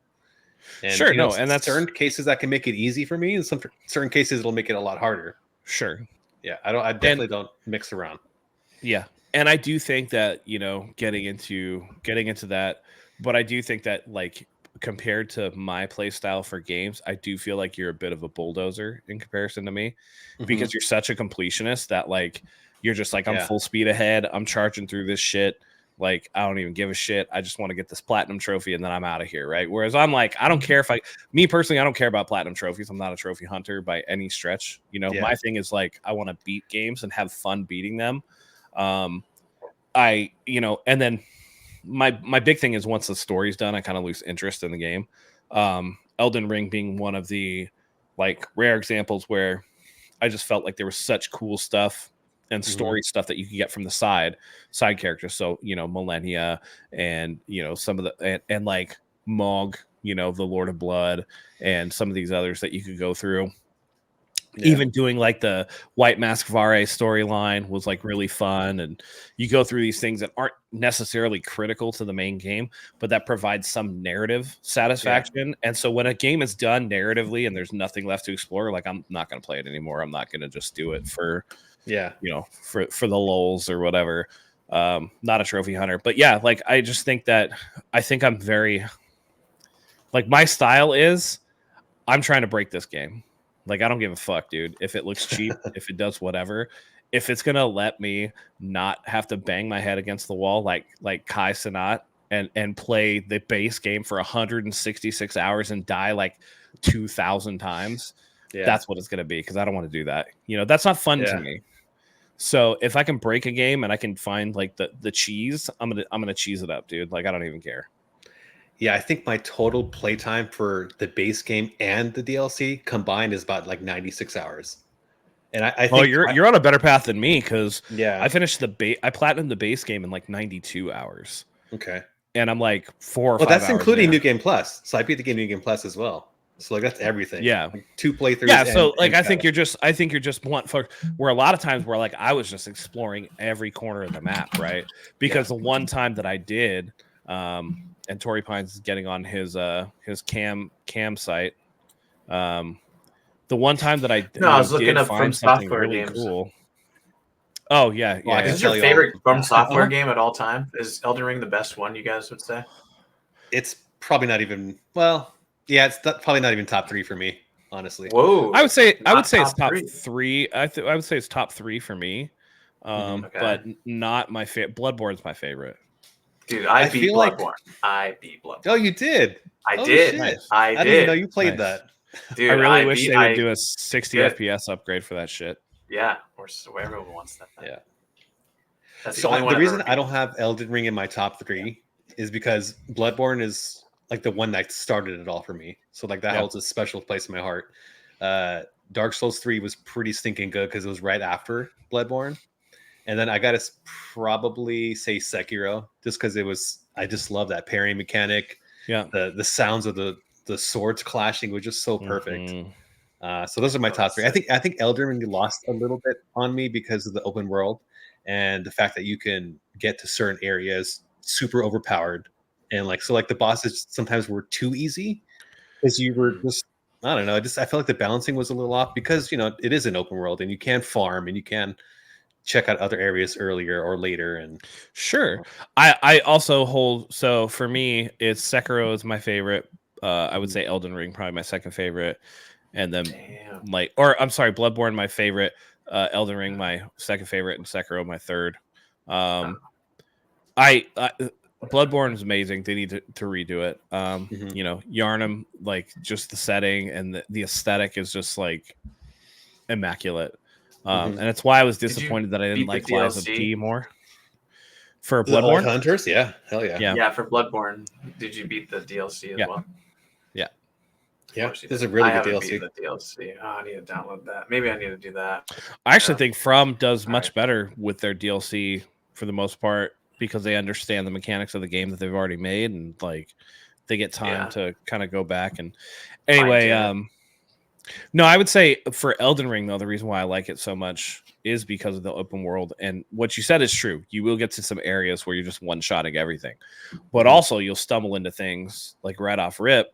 Speaker 2: And
Speaker 1: Sure,
Speaker 2: you know,
Speaker 1: no, and that's
Speaker 2: certain cases that can make it easy for me, and some certain cases it'll make it a lot harder.
Speaker 1: sure.
Speaker 2: Yeah, I
Speaker 1: And
Speaker 2: definitely don't mix around.
Speaker 1: yeah, and I do think that, getting into that, but I do think that, like, compared to my play style for games, I do feel like you're a bit of a bulldozer in comparison to me,
Speaker 2: Mhm.
Speaker 1: because you're such a completionist that, like, you're just like, I'm
Speaker 2: Yeah.
Speaker 1: full speed ahead, I'm charging through this shit. Like, I don't even give a shit. I just want to get this platinum trophy and then I'm out of here, right? Whereas I'm like, I don't care if me personally, I don't care about platinum trophies. I'm not a trophy hunter by any stretch.
Speaker 2: Yeah.
Speaker 1: My thing is like, I want to beat games and have fun beating them. And then my big thing is once the story's done, I kind of lose interest in the game. Elden Ring being one of the like rare examples where I just felt like there was such cool stuff and story stuff that you could get from the side characters. So, Millennia and, some of the, and like Mog, the Lord of Blood and some of these others that you could go through.
Speaker 2: Yeah.
Speaker 1: Even doing like the White Mask Vare storyline was like really fun. And you go through these things that aren't necessarily critical to the main game, but that provides some narrative satisfaction. And so when a game is done narratively and there's nothing left to explore, like I'm not going to play it anymore. I'm not going to just do it for, for the lulz or whatever. Not a trophy hunter, but yeah, like I just think that I'm very like my style is I'm trying to break this game. Like, I don't give a fuck, dude. If it looks cheap, if it does whatever, if it's gonna let me not have to bang my head against the wall like Kai Cenat and play the base game for 166 hours and die like 2,000 times, that's what it's gonna be. Because I don't want to do that. That's not fun to me. So if I can break a game and I can find like the cheese, I'm gonna cheese it up, dude. Like I don't even care.
Speaker 2: Yeah, I think my total playtime for the base game and the DLC combined is about like 96 hours. And I think
Speaker 1: you're on a better path than me because
Speaker 2: yeah.
Speaker 1: I finished I platinumed the base game in like 92 hours.
Speaker 2: Okay.
Speaker 1: And I'm like 4 or
Speaker 2: Well,
Speaker 1: 5
Speaker 2: that's
Speaker 1: hours
Speaker 2: including
Speaker 1: in.
Speaker 2: New Game Plus. So I beat the game New Game Plus as well. So like that's everything.
Speaker 1: Yeah.
Speaker 2: Like 2 playthroughs.
Speaker 1: Yeah. So like
Speaker 2: and
Speaker 1: I think you're just want for where a lot of times where like I was just exploring every corner of the map, right? Because the one time that I did, and Tory Pines is getting on his cam site. The one time that I
Speaker 3: I was looking
Speaker 1: did
Speaker 3: up From
Speaker 1: find something
Speaker 3: Software
Speaker 1: really
Speaker 3: games.
Speaker 1: cool. Oh yeah,
Speaker 2: Well, I can
Speaker 3: Is
Speaker 2: tell
Speaker 3: your
Speaker 2: you all of
Speaker 3: favorite
Speaker 2: them.
Speaker 3: From Software
Speaker 1: Uh-huh.
Speaker 3: game at all time? Is Elden Ring the best one? You guys would say?
Speaker 2: It's probably not even yeah, it's probably not even top 3 for me, honestly.
Speaker 3: Whoa!
Speaker 1: I would say it's top
Speaker 3: three.
Speaker 1: 3. I would say it's top 3 for me.
Speaker 3: Okay.
Speaker 1: But not my favorite. Bloodborne's my favorite.
Speaker 3: Dude, I beat
Speaker 2: feel like-
Speaker 3: Bloodborne. I beat Bloodborne.
Speaker 2: Oh, you did?
Speaker 3: I
Speaker 2: Oh,
Speaker 3: did.
Speaker 2: shit.
Speaker 1: Nice.
Speaker 3: I
Speaker 2: didn't even know
Speaker 3: did.
Speaker 2: you played
Speaker 1: Nice.
Speaker 2: that.
Speaker 3: Dude,
Speaker 1: I really wish
Speaker 3: beat-
Speaker 1: they would
Speaker 3: I-
Speaker 1: do a 60
Speaker 3: Good.
Speaker 1: FPS upgrade for that shit.
Speaker 3: Yeah, or so everyone wants that.
Speaker 2: Yeah.
Speaker 3: That's
Speaker 2: So
Speaker 3: the only one
Speaker 2: the
Speaker 3: I've
Speaker 2: reason
Speaker 3: ever
Speaker 2: I don't have Elden Ring in my top 3 is because Bloodborne is like the one that started it all for me. So like that
Speaker 1: Yeah.
Speaker 2: holds a special place in my heart. Dark Souls 3 was pretty stinking good because it was right after Bloodborne. And then I gotta probably say Sekiro, just because I just love that parrying mechanic.
Speaker 1: Yeah.
Speaker 2: The sounds of the swords clashing was just so perfect.
Speaker 1: Mhm.
Speaker 2: So those are my
Speaker 3: Oh,
Speaker 2: top 3.
Speaker 3: sick.
Speaker 2: I think Elden Ring lost a little bit on me because of the open world and the fact that you can get to certain areas super overpowered, and like the bosses sometimes were too easy because you were just I don't know. I felt like the balancing was a little off because it is an open world and you can farm and you can check out other areas earlier or later. And
Speaker 1: Sure. I also hold, so for me, it's Sekiro is my favorite. I would say Elden Ring probably my second favorite, and then
Speaker 3: Damn.
Speaker 1: I'm sorry, Bloodborne my favorite, Elden Ring my second favorite, and Sekiro my third. I Bloodborne is amazing. They need to redo it. Yharnam, like just the setting and the aesthetic is just like immaculate. And that's why I was disappointed that I didn't
Speaker 3: beat the
Speaker 1: like Lies of
Speaker 3: DLC?
Speaker 1: P more. For
Speaker 2: the old
Speaker 1: Bloodborne?
Speaker 2: hunters, yeah, hell yeah,
Speaker 1: Yeah.
Speaker 3: Yeah, for Bloodborne, did you beat the DLC as well?
Speaker 1: Yeah.
Speaker 2: yeah.
Speaker 3: Of course you
Speaker 2: This is
Speaker 3: did.
Speaker 2: a really
Speaker 3: I
Speaker 2: good
Speaker 3: haven't
Speaker 2: DLC.
Speaker 3: beaten the DLC. Oh, I need to download that. Maybe I need to do that.
Speaker 1: I actually
Speaker 3: Yeah.
Speaker 1: think From does much
Speaker 3: Alright.
Speaker 1: better with their DLC for the most part because they understand the mechanics of the game that they've already made, and like they get time to kind of go back. And anyway, no, I would say for Elden Ring though, the reason why I like it so much is because of the open world. And what you said is true. You will get to some areas where you're just one-shotting everything, but also you'll stumble into things like right off rip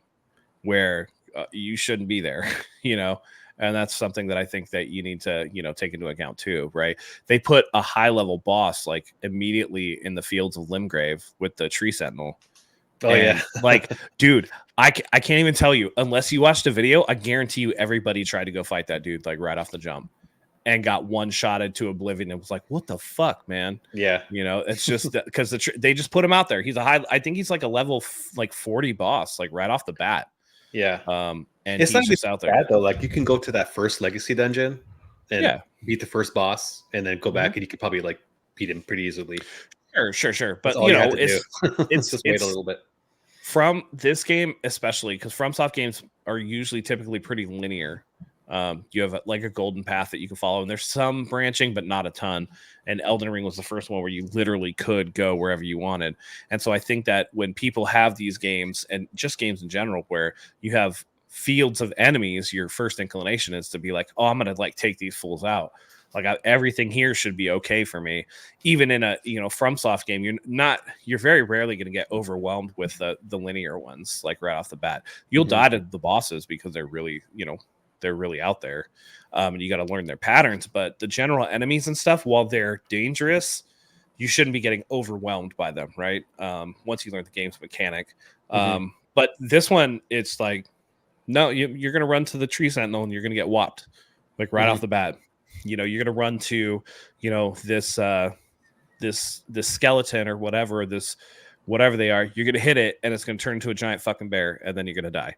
Speaker 1: where you shouldn't be there, you know. And that's something that I think that you need to, you know, take into account too, right? They put a high-level boss like immediately in the fields of Limgrave with the Tree Sentinel.
Speaker 2: Oh,
Speaker 1: and,
Speaker 2: yeah.
Speaker 1: Like, dude, I can't even tell you, unless you watched a video, I guarantee you everybody tried to go fight that dude like right off the jump and got one-shotted to oblivion. It was like, what the fuck, man?
Speaker 2: Yeah.
Speaker 1: You know, it's just because they just put him out there. He's I think he's like a level like 40 boss, like right off the bat.
Speaker 2: Yeah.
Speaker 1: And
Speaker 2: it's
Speaker 1: he's just out there.
Speaker 2: bad, though. Like, you can go to that first legacy dungeon and beat the first boss and then go back and you could probably like beat him pretty easily.
Speaker 1: Sure. But
Speaker 2: That's all
Speaker 1: you
Speaker 2: you
Speaker 1: know,
Speaker 2: have to do.
Speaker 1: it's
Speaker 2: just wait a little bit.
Speaker 1: From this game, especially because FromSoft games are usually typically pretty linear. You have like a golden path that you can follow, and there's some branching, but not a ton. And Elden Ring was the first one where you literally could go wherever you wanted. And so I think that when people have these games, and just games in general, where you have fields of enemies, your first inclination is to be like, oh, I'm gonna like take these fools out. Like everything here should be okay for me. Even in a, you know, FromSoft game, you're very rarely going to get overwhelmed with the linear ones, like right off the bat. You'll die to the bosses because they're really, you know, they're really out there. And you got to learn their patterns. But the general enemies and stuff, while they're dangerous, you shouldn't be getting overwhelmed by them, right? Once you learn the game's mechanic. But this one, it's like, no, you're going to run to the Tree Sentinel and you're going to get whopped, like right off the bat. You know, you're going to run to, you know, this skeleton or whatever they are. You're going to hit it and it's going to turn into a giant fucking bear and then you're going to die.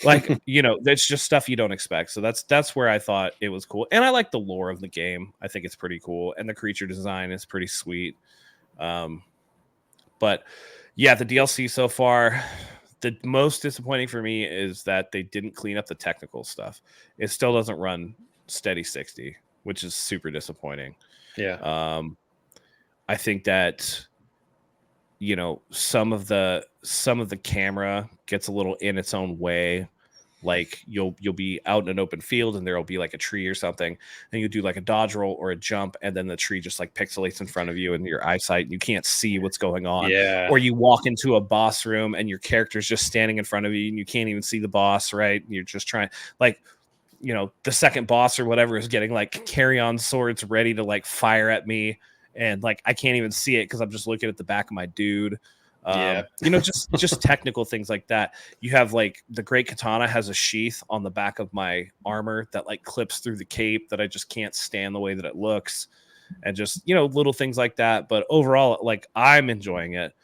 Speaker 1: Like, you know, that's just stuff you don't expect. So that's where I thought it was cool. And I like the lore of the game. I think it's pretty cool. And the creature design is pretty sweet. But yeah, the DLC so far, the most disappointing for me is that they didn't clean up the technical stuff. It still doesn't run steady 60, which is super disappointing.
Speaker 2: Yeah.
Speaker 1: I think that, you know, some of the camera gets a little in its own way. Like you'll be out in an open field and there'll be like a tree or something, and you do like a dodge roll or a jump, and then the tree just like pixelates in front of you and your eyesight, and you can't see what's going on.
Speaker 2: Yeah.
Speaker 1: Or you walk into a boss room and your character's just standing in front of you and you can't even see the boss, right? You're just trying, like, you know, the second boss or whatever is getting like carry-on swords ready to like fire at me, and like I can't even see it because I'm just looking at the back of my dude. You know, just technical things like that. You have like the great katana has a sheath on the back of my armor that like clips through the cape that I just can't stand the way that it looks, and just, you know, little things like that. But overall, like, I'm enjoying it.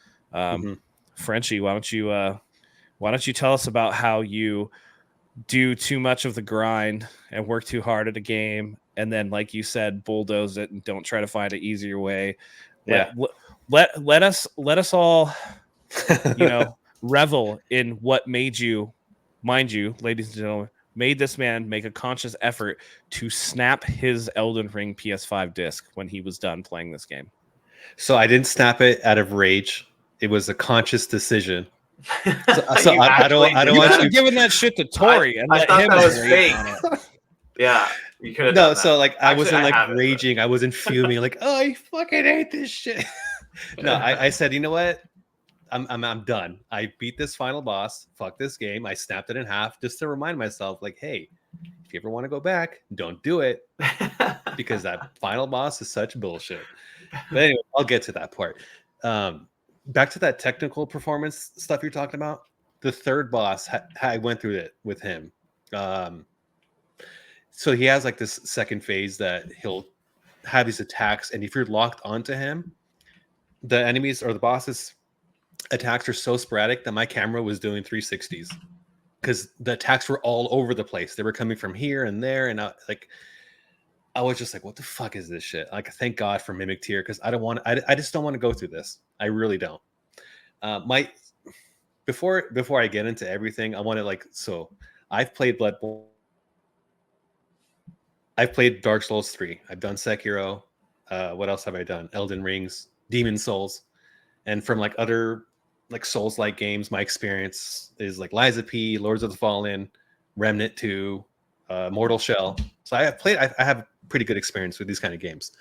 Speaker 1: Frenchie, why don't you tell us about how you do too much of the grind and work too hard at a game, and then, like you said, bulldoze it and don't try to find an easier way. Let us all, you know, revel in what made you, mind you, ladies and gentlemen, made this man make a conscious effort to snap his Elden Ring PS5 disc when he was done playing this game.
Speaker 2: So I didn't snap it out of rage. It was a conscious decision. So I don't want you
Speaker 1: giving that shit to Tori.
Speaker 3: I thought that was fake. Yeah, you could have.
Speaker 2: No, so like I wasn't like raging. I wasn't fuming. Like, oh, I fucking hate this shit. No, I said, you know what? I'm done. I beat this final boss. Fuck this game. I snapped it in half just to remind myself, like, hey, if you ever want to go back, don't do it, because that final boss is such bullshit. But anyway, I'll get to that part. Back to that technical performance stuff you're talking about. The third boss, I went through it with him. So he has like this second phase that he'll have these attacks, and if you're locked onto him, the enemies or the bosses attacks are so sporadic that my camera was doing 360s because the attacks were all over the place. They were coming from here and there, and I was just like, what the fuck is this shit? Like, thank God for Mimic Tier, because I just don't want to go through this. I really don't. Before I get into everything, I want to so I've played Bloodborne. I've played Dark Souls 3. I've done Sekiro. What else have I done? Elden Rings. Demon Souls. And from like other like Souls-like games, my experience is like Lies of P, Lords of the Fallen, Remnant 2, Mortal Shell. So I have pretty good experience with these kind of games.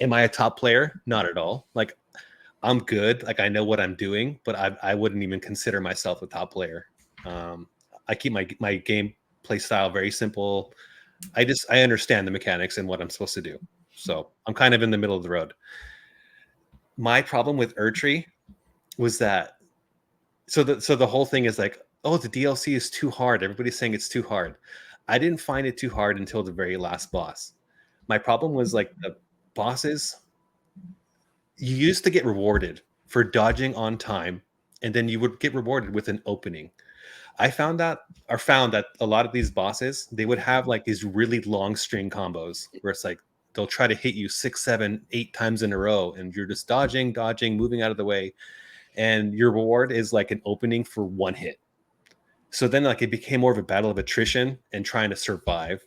Speaker 2: Am I a top player? Not at all. Like I'm good. Like I know what I'm doing, but I wouldn't even consider myself a top player. I keep my game play style very simple. I understand the mechanics and what I'm supposed to do. So I'm kind of in the middle of the road. My problem with Erdtree was that so the whole thing is like, oh, the DLC is too hard. Everybody's saying it's too hard. I didn't find it too hard until the very last boss. My problem was like the bosses, you used to get rewarded for dodging on time, and then you would get rewarded with an opening. I found that a lot of these bosses, they would have like these really long string combos where it's like they'll try to hit you 6, 7, 8 times in a row, and you're just dodging, moving out of the way, and your reward is like an opening for one hit. So then like it became more of a battle of attrition and trying to survive,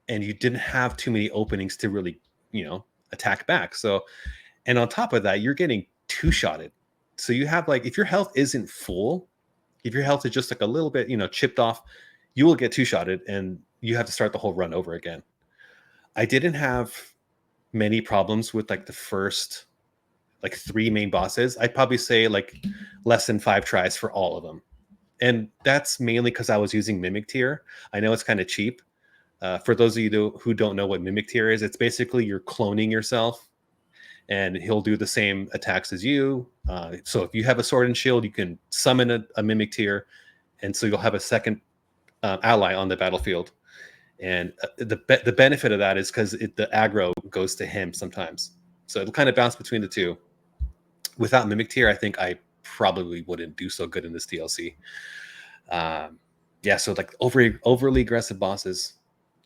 Speaker 2: and you didn't have too many openings to really, attack back. So, and on top of that, you're getting two-shotted. So you have like, if your health isn't full, if your health is just like a little bit, chipped off, you will get two-shotted and you have to start the whole run over again. I didn't have many problems with like the first like 3 main bosses. I'd probably say like less than 5 tries for all of them. And that's mainly because I was using Mimic Tier. I know it's kind of cheap. For those of you who don't know what Mimic Tier is, it's basically you're cloning yourself, and he'll do the same attacks as you. So if you have a sword and shield, you can summon a Mimic Tier, and so you'll have a second ally on the battlefield. And the benefit of that is because the aggro goes to him sometimes. So it'll kind of bounce between the two. Without Mimic Tier, I think I probably wouldn't do so good in this DLC. So like overly aggressive bosses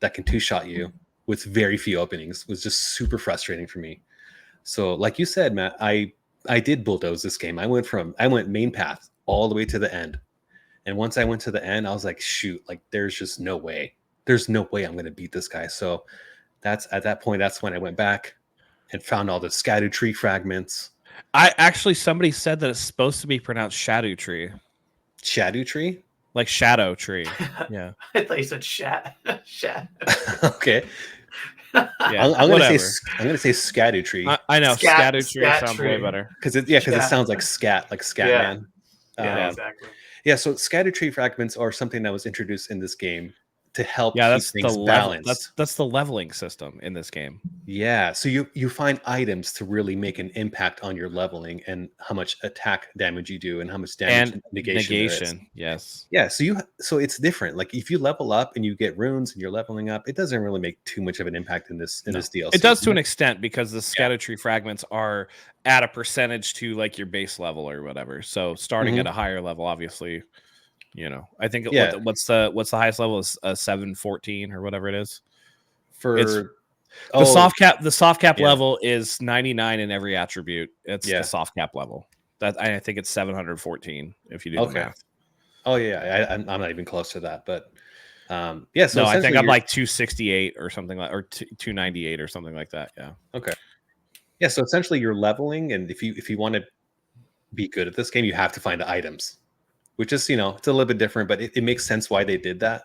Speaker 2: that can two-shot you with very few openings was just super frustrating for me. So like you said, Matt, I did bulldoze this game. I went main path all the way to the end. And once I went to the end, I was like, shoot, like there's just no way. There's no way I'm going to beat this guy. So that's when I went back and found all the Erdtree fragments.
Speaker 1: Somebody said that it's supposed to be pronounced Shadow Tree.
Speaker 2: Shadow Tree?
Speaker 1: Like Shadow Tree. Yeah.
Speaker 3: I thought you said shat.
Speaker 2: Okay.
Speaker 1: Yeah,
Speaker 2: I'm gonna say Erdtree.
Speaker 1: I know
Speaker 3: Scat
Speaker 1: Tree sounds way better
Speaker 2: because it sounds like scat, man.
Speaker 3: Exactly.
Speaker 2: Yeah, so Erdtree fragments are something that was introduced in this game to help
Speaker 1: keep
Speaker 2: things balanced.
Speaker 1: That's the leveling system in this game.
Speaker 2: Yeah, so you find items to really make an impact on your leveling and how much attack damage you do and how much damage and negation.
Speaker 1: Yes.
Speaker 2: Yeah, so it's different. Like if you level up and you get runes and you're leveling up, it doesn't really make too much of an impact in this DLC.
Speaker 1: It does to an extent because the Erdtree fragments are at a percentage to like your base level or whatever. So starting at a higher level, obviously, I think what's the highest level is 714 or whatever it is. The soft cap level is 99 in every attribute. It's the soft cap level. That I think it's 714 if you do the math.
Speaker 2: Oh yeah, I'm not even close to that, but So
Speaker 1: no, I think I'm like 268 or something like, or 298 or something like that. Yeah.
Speaker 2: Okay. Yeah. So essentially, you're leveling, and if you want to be good at this game, you have to find the items, which is it's a little bit different, but it makes sense why they did that,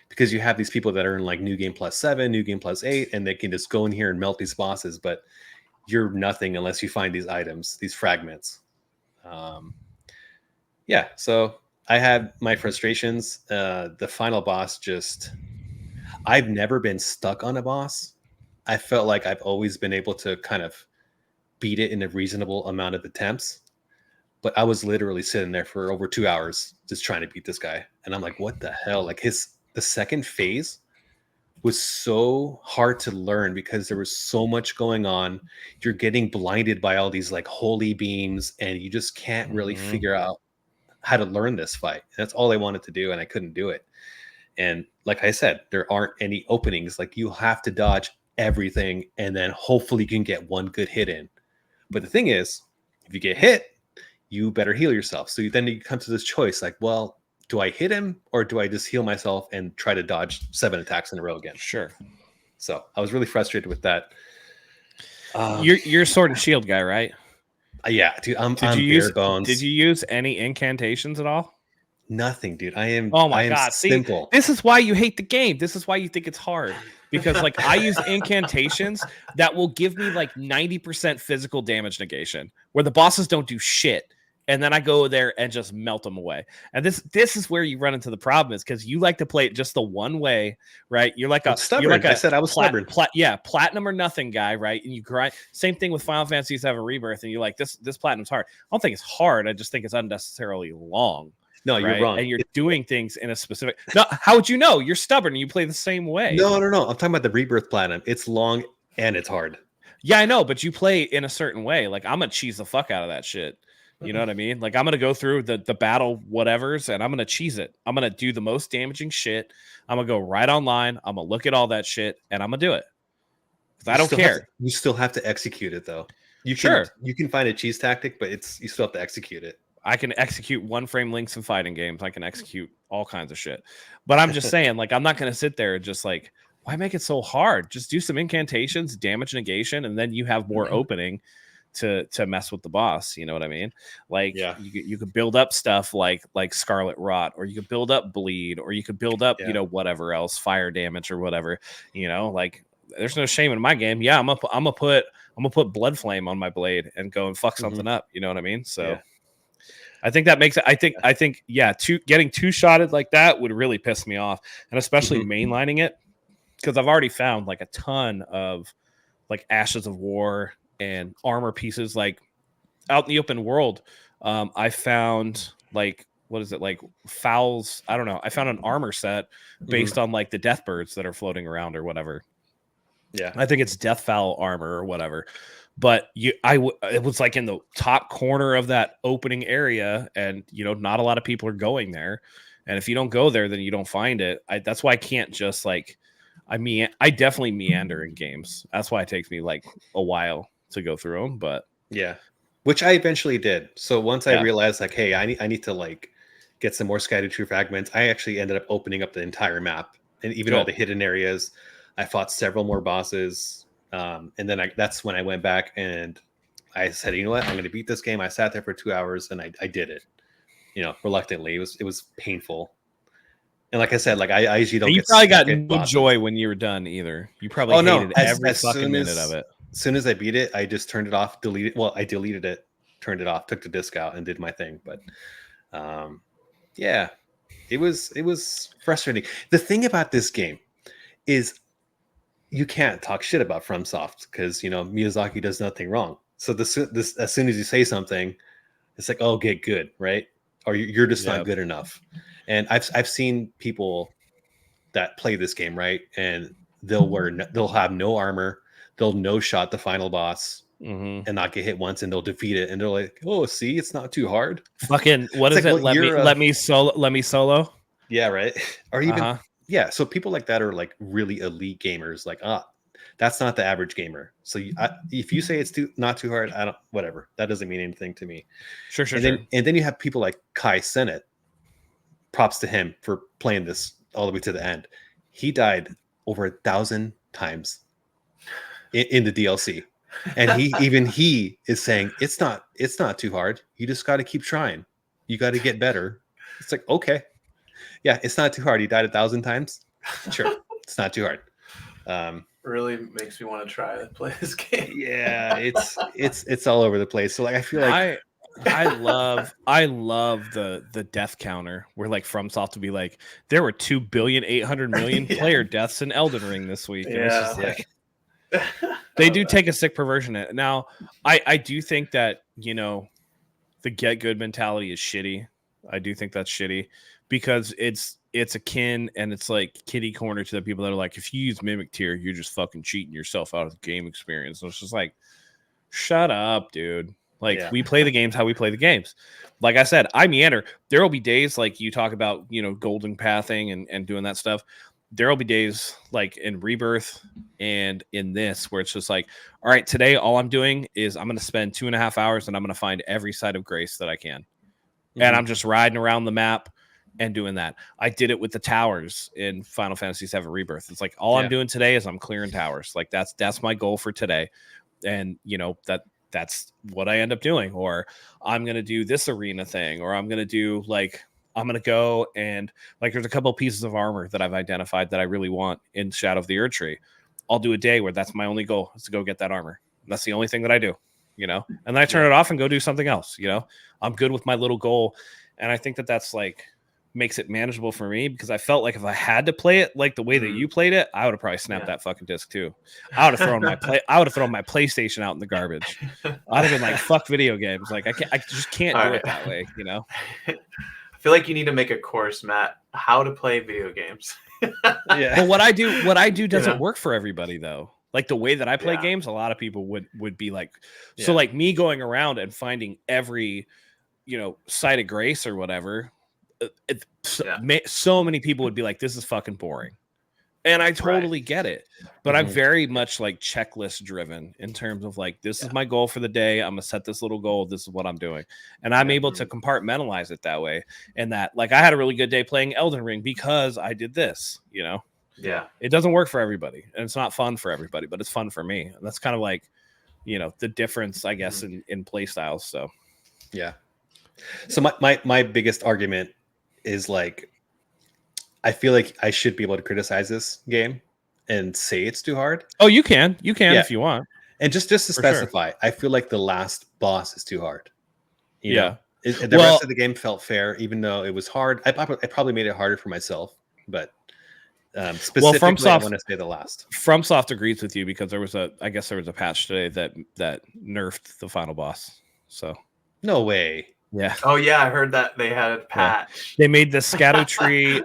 Speaker 2: because you have these people that are in like New Game Plus 7, New Game Plus 8, and they can just go in here and melt these bosses, but you're nothing unless you find these items, these fragments. So I had my frustrations. The final boss I've never been stuck on a boss. I felt like I've always been able to kind of beat it in a reasonable amount of attempts. But I was literally sitting there for over 2 hours just trying to beat this guy. And I'm like, what the hell? Like the second phase was so hard to learn because there was so much going on. You're getting blinded by all these like holy beams, and you just can't really figure out how to learn this fight. And that's all I wanted to do, and I couldn't do it. And like I said, there aren't any openings. Like you have to dodge everything, and then hopefully you can get one good hit in. But the thing is, if you get hit, you better heal yourself. So then you come to this choice, like, well, do I hit him or do I just heal myself and try to dodge 7 attacks in a row again?
Speaker 1: Sure.
Speaker 2: So I was really frustrated with that.
Speaker 1: You're sword and shield guy, right?
Speaker 2: Yeah, dude, I'm
Speaker 1: Did
Speaker 2: I'm
Speaker 1: you
Speaker 2: bare
Speaker 1: use
Speaker 2: bones.
Speaker 1: Did you use any incantations at all?
Speaker 2: Nothing, dude.
Speaker 1: Oh
Speaker 2: I
Speaker 1: my
Speaker 2: am
Speaker 1: god. See,
Speaker 2: simple.
Speaker 1: this is why you hate the game. This is why you think it's hard. Because like I use incantations that will give me like 90% physical damage negation, where the bosses don't do shit. And then I go there and just melt them away. And this is where you run into the problem, is because you like to play it just the one way, right? You're like
Speaker 2: I'm stubborn. I said I was stubborn.
Speaker 1: Platinum or nothing guy, right? And you grind. Same thing with Final Fantasy VII Rebirth, and you're like, this platinum's hard. I don't think it's hard. I just think it's unnecessarily long.
Speaker 2: No, you're
Speaker 1: Right?
Speaker 2: wrong.
Speaker 1: And you're doing things in a specific. No, how would you know? You're stubborn and you play the same way.
Speaker 2: No. I'm talking about the Rebirth Platinum. It's long and it's hard.
Speaker 1: Yeah, I know, but you play in a certain way. Like I'm gonna cheese the fuck out of that shit. You know what I mean? Like I'm gonna go through the battle whatevers and I'm gonna cheese it. I'm gonna do the most damaging shit. I'm gonna go right online. I'm gonna look at all that shit and I'm gonna do it. Because I don't care.
Speaker 2: You still have to execute it though. You can find a cheese tactic, but you still have to execute it.
Speaker 1: I can execute one frame links in fighting games. I can execute all kinds of shit. But I'm just saying, like, I'm not going to sit there and just like, why make it so hard? Just do some incantations, damage negation, and then you have more opening to mess with the boss. You know what I mean? Like, you could build up stuff like Scarlet Rot, or you could build up bleed, or you could build up, whatever else, fire damage or whatever. Like, there's no shame in my game. Yeah, I'm gonna put blood flame on my blade and go and fuck something up. You know what I mean? So. Yeah. I think that makes it. I think, getting two-shotted like that would really piss me off, and especially mainlining it, because I've already found like a ton of like Ashes of War and armor pieces like out in the open world. I found like, what is it, like fowls? I don't know. I found an armor set based on like the death birds that are floating around or whatever.
Speaker 2: Yeah,
Speaker 1: I think it's death fowl armor or whatever. But it was like in the top corner of that opening area, and not a lot of people are going there. And if you don't go there, then you don't find it. That's why I can't just like, I definitely meander in games. That's why it takes me like a while to go through them. But
Speaker 2: yeah, which I eventually did. So once I realized like, hey, I need to like get some more scattered true fragments, I actually ended up opening up the entire map, and even all the hidden areas. I fought several more bosses. And then that's when I went back and I said, you know what, I'm going to beat this game. I sat there for 2 hours and I did it, reluctantly. It was painful. And like I said, like I usually don't.
Speaker 1: You probably got no joy when you were done either. You probably hated every fucking minute of it.
Speaker 2: As soon as I beat it, I just turned it off, deleted. Well, I deleted it, turned it off, took the disc out, and did my thing. But yeah, it was frustrating. The thing about this game is, you can't talk shit about FromSoft because Miyazaki does nothing wrong. So this as soon as you say something, it's like, oh, get good, right? Or you're just not good enough. And I've seen people that play this game, right, and they'll have no armor, they'll no shot the final boss, and not get hit once, and they'll defeat it, and they're like, oh, see, it's not too hard.
Speaker 1: Fucking what is it? Let me solo.
Speaker 2: Yeah, right. Or even. Yeah, so people like that are like really elite gamers. Like, that's not the average gamer. So if you say it's not too hard, whatever. That doesn't mean anything to me.
Speaker 1: Sure.
Speaker 2: And then you have people like Kai Cenat. Props to him for playing this all the way to the end. He died over 1,000 times in the DLC, and he is saying it's not too hard. You just got to keep trying. You got to get better. It's like, okay. Yeah, it's not too hard. He died 1,000 times. Sure, it's not too hard.
Speaker 3: Really makes me want to try to play this game.
Speaker 2: Yeah, it's all over the place. So like, I feel like
Speaker 1: I love the death counter where like FromSoft would be like, there were 2,800,000,000 player deaths in Elden Ring this week. And it's just like, they do take a sick perversion of it. Now, I do think that the get good mentality is shitty. I do think that's shitty. Because it's akin and it's like kitty corner to the people that are like, if you use Mimic Tier, you're just fucking cheating yourself out of the game experience. And it's just like, shut up, dude. Like, we play the games how we play the games. Like I said, I meander. There will be days like you talk about, golden pathing and doing that stuff. There will be days like in Rebirth and in this where it's just like, all right, today all I'm doing is I'm going to spend 2.5 hours and I'm going to find every site of grace that I can. And I'm just riding around the map and doing that. I did it with the towers in Final Fantasy VII Rebirth. It's like all I'm doing today is I'm clearing towers. Like that's my goal for today. And that's what I end up doing. Or I'm going to do this arena thing, or I'm going to do like, I'm going to go and like, there's a couple of pieces of armor that I've identified that I really want in Shadow of the Erdtree. I'll do a day where that's my only goal, is to go get that armor. That's the only thing that I do, you know, and then I turn it off and go do something else. You know, I'm good with my little goal. And I think that that's like, makes it manageable for me, because I felt like if I had to play it like the way that you played it, I would have probably snapped that fucking disc too. I would have thrown my PlayStation out in the garbage. I'd have been like, fuck video games. Like I just can't do it that way, you know?
Speaker 3: I feel like you need to make a course, Matt, how to play video games.
Speaker 1: But what I do doesn't work for everybody though. Like the way that I play games, a lot of people would be like, so like me going around and finding every, you know, site of grace or whatever, so many people would be like, this is fucking boring. And I totally get it, but I'm very much like checklist driven in terms of like, this is my goal for the day. I'm gonna set this little goal. This is what I'm doing. And I'm able to compartmentalize it that way. And that, like, I had a really good day playing Elden Ring because I did this, you know?
Speaker 3: Yeah.
Speaker 1: It doesn't work for everybody, and it's not fun for everybody, but it's fun for me. And that's kind of like, you know, the difference, I guess, in play styles. So,
Speaker 2: yeah. So my biggest argument is like, I feel like I should be able to criticize this game and say it's too hard.
Speaker 1: Oh, you can if you want.
Speaker 2: And just to specify, I feel like the last boss is too hard. You know? The rest of the game felt fair, even though it was hard. I probably made it harder for myself, but specifically, I want to say the last.
Speaker 1: FromSoft agrees with you, because there was a patch today that nerfed the final boss. So
Speaker 2: no way.
Speaker 1: Yeah.
Speaker 3: Oh yeah, I heard that they had a patch.
Speaker 1: They made the scatter tree.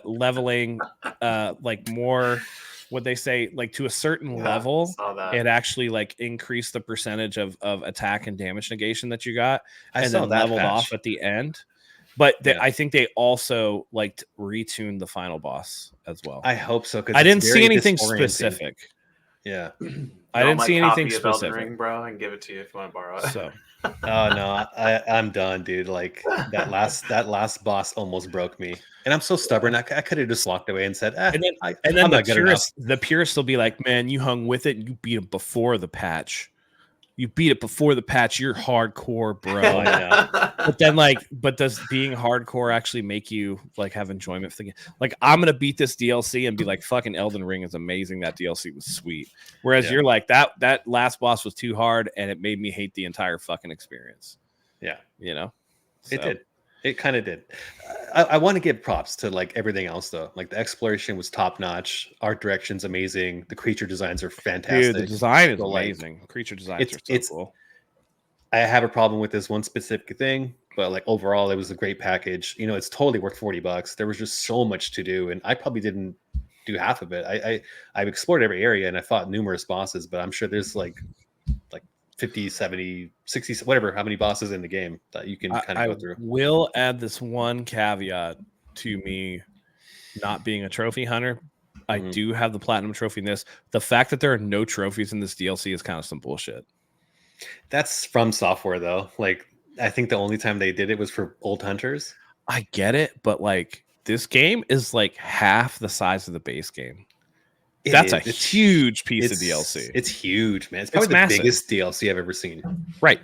Speaker 1: Leveling, like more. What they say, like to a certain level, it actually like increased the percentage of attack and damage negation that you got, and then leveled off at the end. But I think they also like retuned the final boss as well.
Speaker 2: I hope so, because
Speaker 1: I didn't see anything specific.
Speaker 2: Yeah.
Speaker 1: I didn't see anything specific.
Speaker 3: Ring, bro, I can give it to you if you want to borrow it.
Speaker 1: So,
Speaker 2: oh no, I'm done, dude. Like that last boss almost broke me, and I'm so stubborn. I could have just walked away and said,
Speaker 1: and then the purists will be like, man, you hung with it. And you beat him before the patch. You beat it before the patch. You're hardcore, bro. I know. But does being hardcore actually make you like have enjoyment for the game? Like, I'm gonna beat this DLC and be like, fucking Elden Ring is amazing. That DLC was sweet. Whereas you're like, that last boss was too hard, and it made me hate the entire fucking experience.
Speaker 2: Yeah,
Speaker 1: you know,
Speaker 2: it did. It kind of did. I want to give props to like everything else though. Like the exploration was top notch. Art direction's amazing. The creature designs are fantastic.
Speaker 1: Dude, the design is amazing. Creature designs are so cool.
Speaker 2: I have a problem with this one specific thing, but like overall, it was a great package. You know, it's totally worth $40. There was just so much to do, and I probably didn't do half of it. I've explored every area and I fought numerous bosses, but I'm sure there's like 50, 70, 60, whatever, how many bosses in the game that you can kind of go through.
Speaker 1: Will add this one caveat to me not being a trophy hunter. I do have the platinum trophy in this. The fact that there are no trophies in this DLC is kind of some bullshit.
Speaker 2: That's from software though. Like, I think the only time they did it was for old hunters.
Speaker 1: I get it, but like this game is like half the size of the base game. That's a huge piece of DLC.
Speaker 2: It's huge, man. It's probably the biggest DLC I've ever seen.
Speaker 1: Right.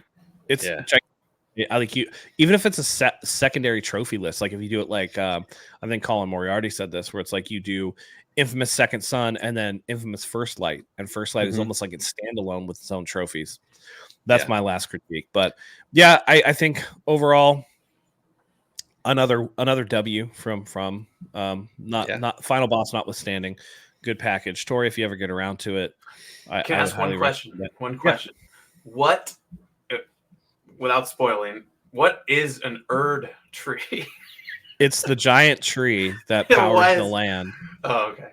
Speaker 1: It's I like you. Even if it's a secondary trophy list, like if you do it like I think Colin Moriarty said this, where it's like you do Infamous Second Son and then Infamous First Light, and First Light is almost like it's standalone with its own trophies. That's my last critique. But yeah, I think overall another W from not final boss notwithstanding. Good package. Tori, if you ever get around to it.
Speaker 3: Can I ask one question? One question. What, without spoiling, what is an Erdtree?
Speaker 1: It's the giant tree that powers the land.
Speaker 3: Oh, okay.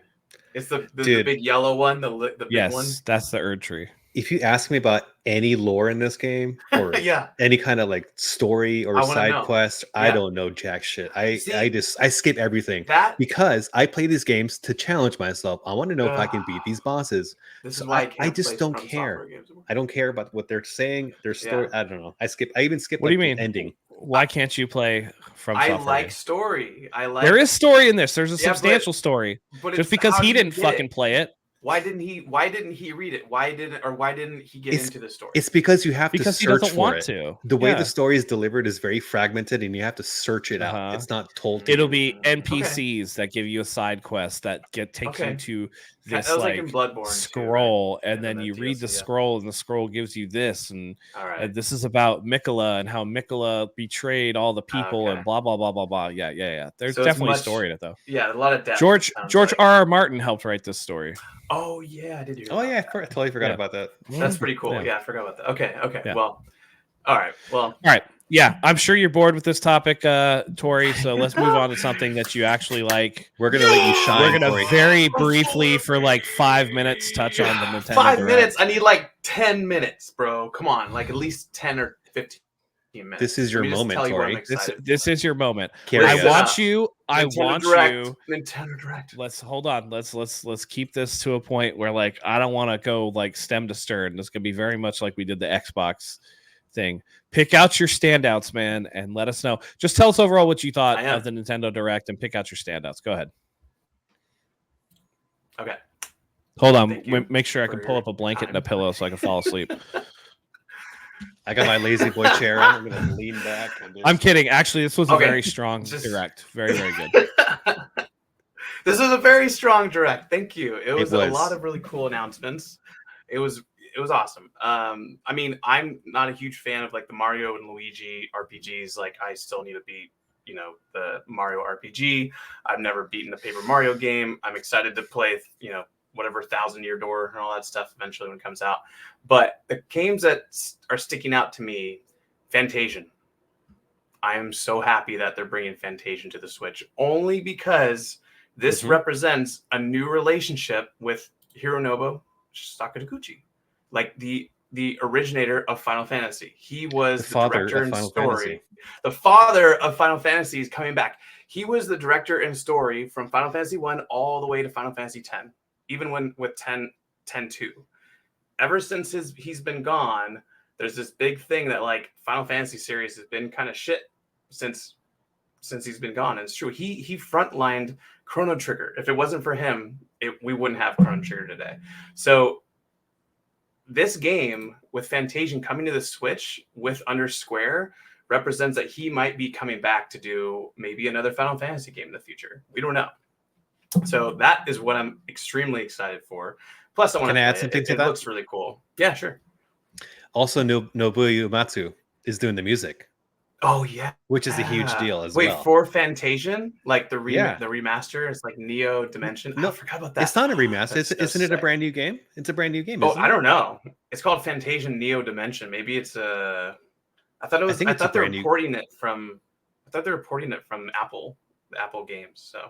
Speaker 3: It's the big yellow one, the big one?
Speaker 1: Yes, that's the Erdtree.
Speaker 2: If you ask me about any lore in this game or any kind of like story or side quest, I don't know jack shit. I skip everything because I play these games to challenge myself. I want to know if I can beat these bosses.
Speaker 3: This is why
Speaker 2: I just don't care. I don't care about what they're saying, their story. I don't know. I even skip.
Speaker 1: What do you mean?
Speaker 2: Ending.
Speaker 1: Why can't you play from software?
Speaker 3: I like story.
Speaker 1: There is story in this. There's a substantial story. But just because he didn't fucking play it.
Speaker 3: Why didn't he read it? Why didn't he get into the story?
Speaker 2: It's because you have
Speaker 1: Because
Speaker 2: to
Speaker 1: he
Speaker 2: search
Speaker 1: doesn't
Speaker 2: for
Speaker 1: want
Speaker 2: it.
Speaker 1: to.
Speaker 2: The way
Speaker 1: Yeah.
Speaker 2: the story is delivered is very fragmented, and you have to search it out. It's not told to
Speaker 1: It'll
Speaker 2: you.
Speaker 1: be
Speaker 3: Okay.
Speaker 1: NPCs that give you a side quest that takes you
Speaker 3: Okay.
Speaker 1: to
Speaker 3: That
Speaker 1: this
Speaker 3: was like in Bloodborne too,
Speaker 1: scroll,
Speaker 3: right?
Speaker 1: and then
Speaker 3: the
Speaker 1: you read the
Speaker 3: DLC, yeah.
Speaker 1: scroll, and the scroll gives you this, and
Speaker 3: All right.
Speaker 1: this is about Mikola and how Mikola betrayed all the people,
Speaker 3: Okay.
Speaker 1: and blah blah blah blah blah. Yeah. There's
Speaker 3: So it's
Speaker 1: definitely
Speaker 3: much-
Speaker 1: a story in it, though.
Speaker 3: Yeah, a lot of depth.
Speaker 1: George
Speaker 3: it sounds like.
Speaker 1: R. Martin helped write this story.
Speaker 3: Oh yeah, I did hear.
Speaker 2: Oh
Speaker 3: about
Speaker 2: yeah,
Speaker 3: that.
Speaker 2: I totally forgot
Speaker 1: Yeah.
Speaker 2: about that.
Speaker 3: That's pretty cool.
Speaker 1: Yeah.
Speaker 3: Yeah, I forgot about that. Okay.
Speaker 1: Yeah.
Speaker 3: Well, all right. Well,
Speaker 1: All right. Yeah, I'm sure you're bored with this topic, Tori. So let's move on to something that you actually like.
Speaker 2: We're gonna let you shine.
Speaker 1: We're gonna
Speaker 2: Corey.
Speaker 1: very briefly, for like 5 minutes, touch on the Nintendo
Speaker 3: 5
Speaker 1: Direct.
Speaker 3: minutes. I need like 10 minutes, bro. Come on, like at least 10 or 15 minutes.
Speaker 2: This is your
Speaker 3: Let me just
Speaker 2: moment,
Speaker 3: tell you what I'm
Speaker 2: Tori.
Speaker 3: excited
Speaker 1: This is your moment.
Speaker 2: Carry
Speaker 1: I
Speaker 2: us.
Speaker 1: want you. I
Speaker 3: Nintendo
Speaker 1: want
Speaker 3: Direct,
Speaker 1: you.
Speaker 3: Nintendo Direct.
Speaker 1: Let's hold on. Let's keep this to a point where like I don't want to go like stem to stern. This could be very much like we did the Xbox thing. Pick out your standouts, man, and let us know. Just tell us overall what you thought of the Nintendo Direct, and pick out your standouts. Go ahead.
Speaker 3: Okay.
Speaker 1: Hold on. Make sure I can pull up a blanket and a pillow so I can fall asleep.
Speaker 2: I got my lazy boy chair on. I'm gonna lean back.
Speaker 1: I'm kidding. Actually, this was a
Speaker 3: Okay.
Speaker 1: very strong Direct. Very, very good.
Speaker 3: This is a very strong Direct. Thank you. It was a
Speaker 2: was.
Speaker 3: lot of really cool announcements. It was awesome. I mean, I'm not a huge fan of like the Mario and Luigi RPGs. Like, I still need to beat, the Mario RPG. I've never beaten the Paper Mario game. I'm excited to play, whatever 1,000-Year Door and all that stuff eventually when it comes out. But the games that are sticking out to me, Fantasian. I am so happy that they're bringing Fantasian to the Switch, only because this represents a new relationship with Hironobu Sakaguchi, like the originator of Final Fantasy. He was the director and story. The father of Final Fantasy is coming back. He was the director and story from Final Fantasy 1 all the way to Final Fantasy 10, even with 10-2. Ever since he's been gone, there's this big thing that like Final Fantasy series has been kind of shit since he's been gone. And it's true. He frontlined Chrono Trigger. If it wasn't for him, we wouldn't have Chrono Trigger today. So this game with Fantasian coming to the Switch with Under Square represents that he might be coming back to do maybe another Final Fantasy game in the future. We don't know. So that is what I'm extremely excited for. Plus, I want to
Speaker 2: add something to that.
Speaker 3: It looks really cool. Yeah, sure.
Speaker 2: Also, Nobuo Uematsu is doing the music.
Speaker 3: Oh yeah,
Speaker 2: which is a huge deal as well.
Speaker 3: Wait, for Fantasian, like the remaster, it's like Neo Dimension.
Speaker 2: No,
Speaker 3: I forgot about that.
Speaker 2: It's not a remaster. Isn't it a brand new game? It's a brand new game.
Speaker 3: Oh, I don't know. It's called Fantasian Neo Dimension. Maybe it's a. I thought they were porting it from. I thought they were porting it from Apple, the Apple games. So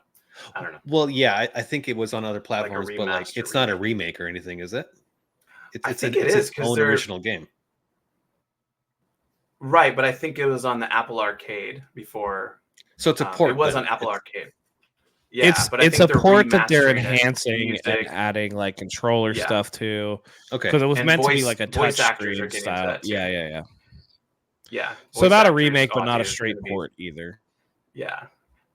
Speaker 3: I don't know.
Speaker 2: Well, yeah, I think it was on other platforms,
Speaker 3: like
Speaker 2: but like it's not a remake or anything, is it?
Speaker 3: It's its
Speaker 2: own original game.
Speaker 3: Right, but I think it was on the Apple Arcade before.
Speaker 2: So it's a port.
Speaker 3: It was on Apple Arcade. Yeah, but
Speaker 1: it's a port that they're enhancing and adding like controller stuff to.
Speaker 2: Okay,
Speaker 1: because it was meant to be like a touch screen style. Yeah. So not a remake, but not a straight port either.
Speaker 3: Yeah,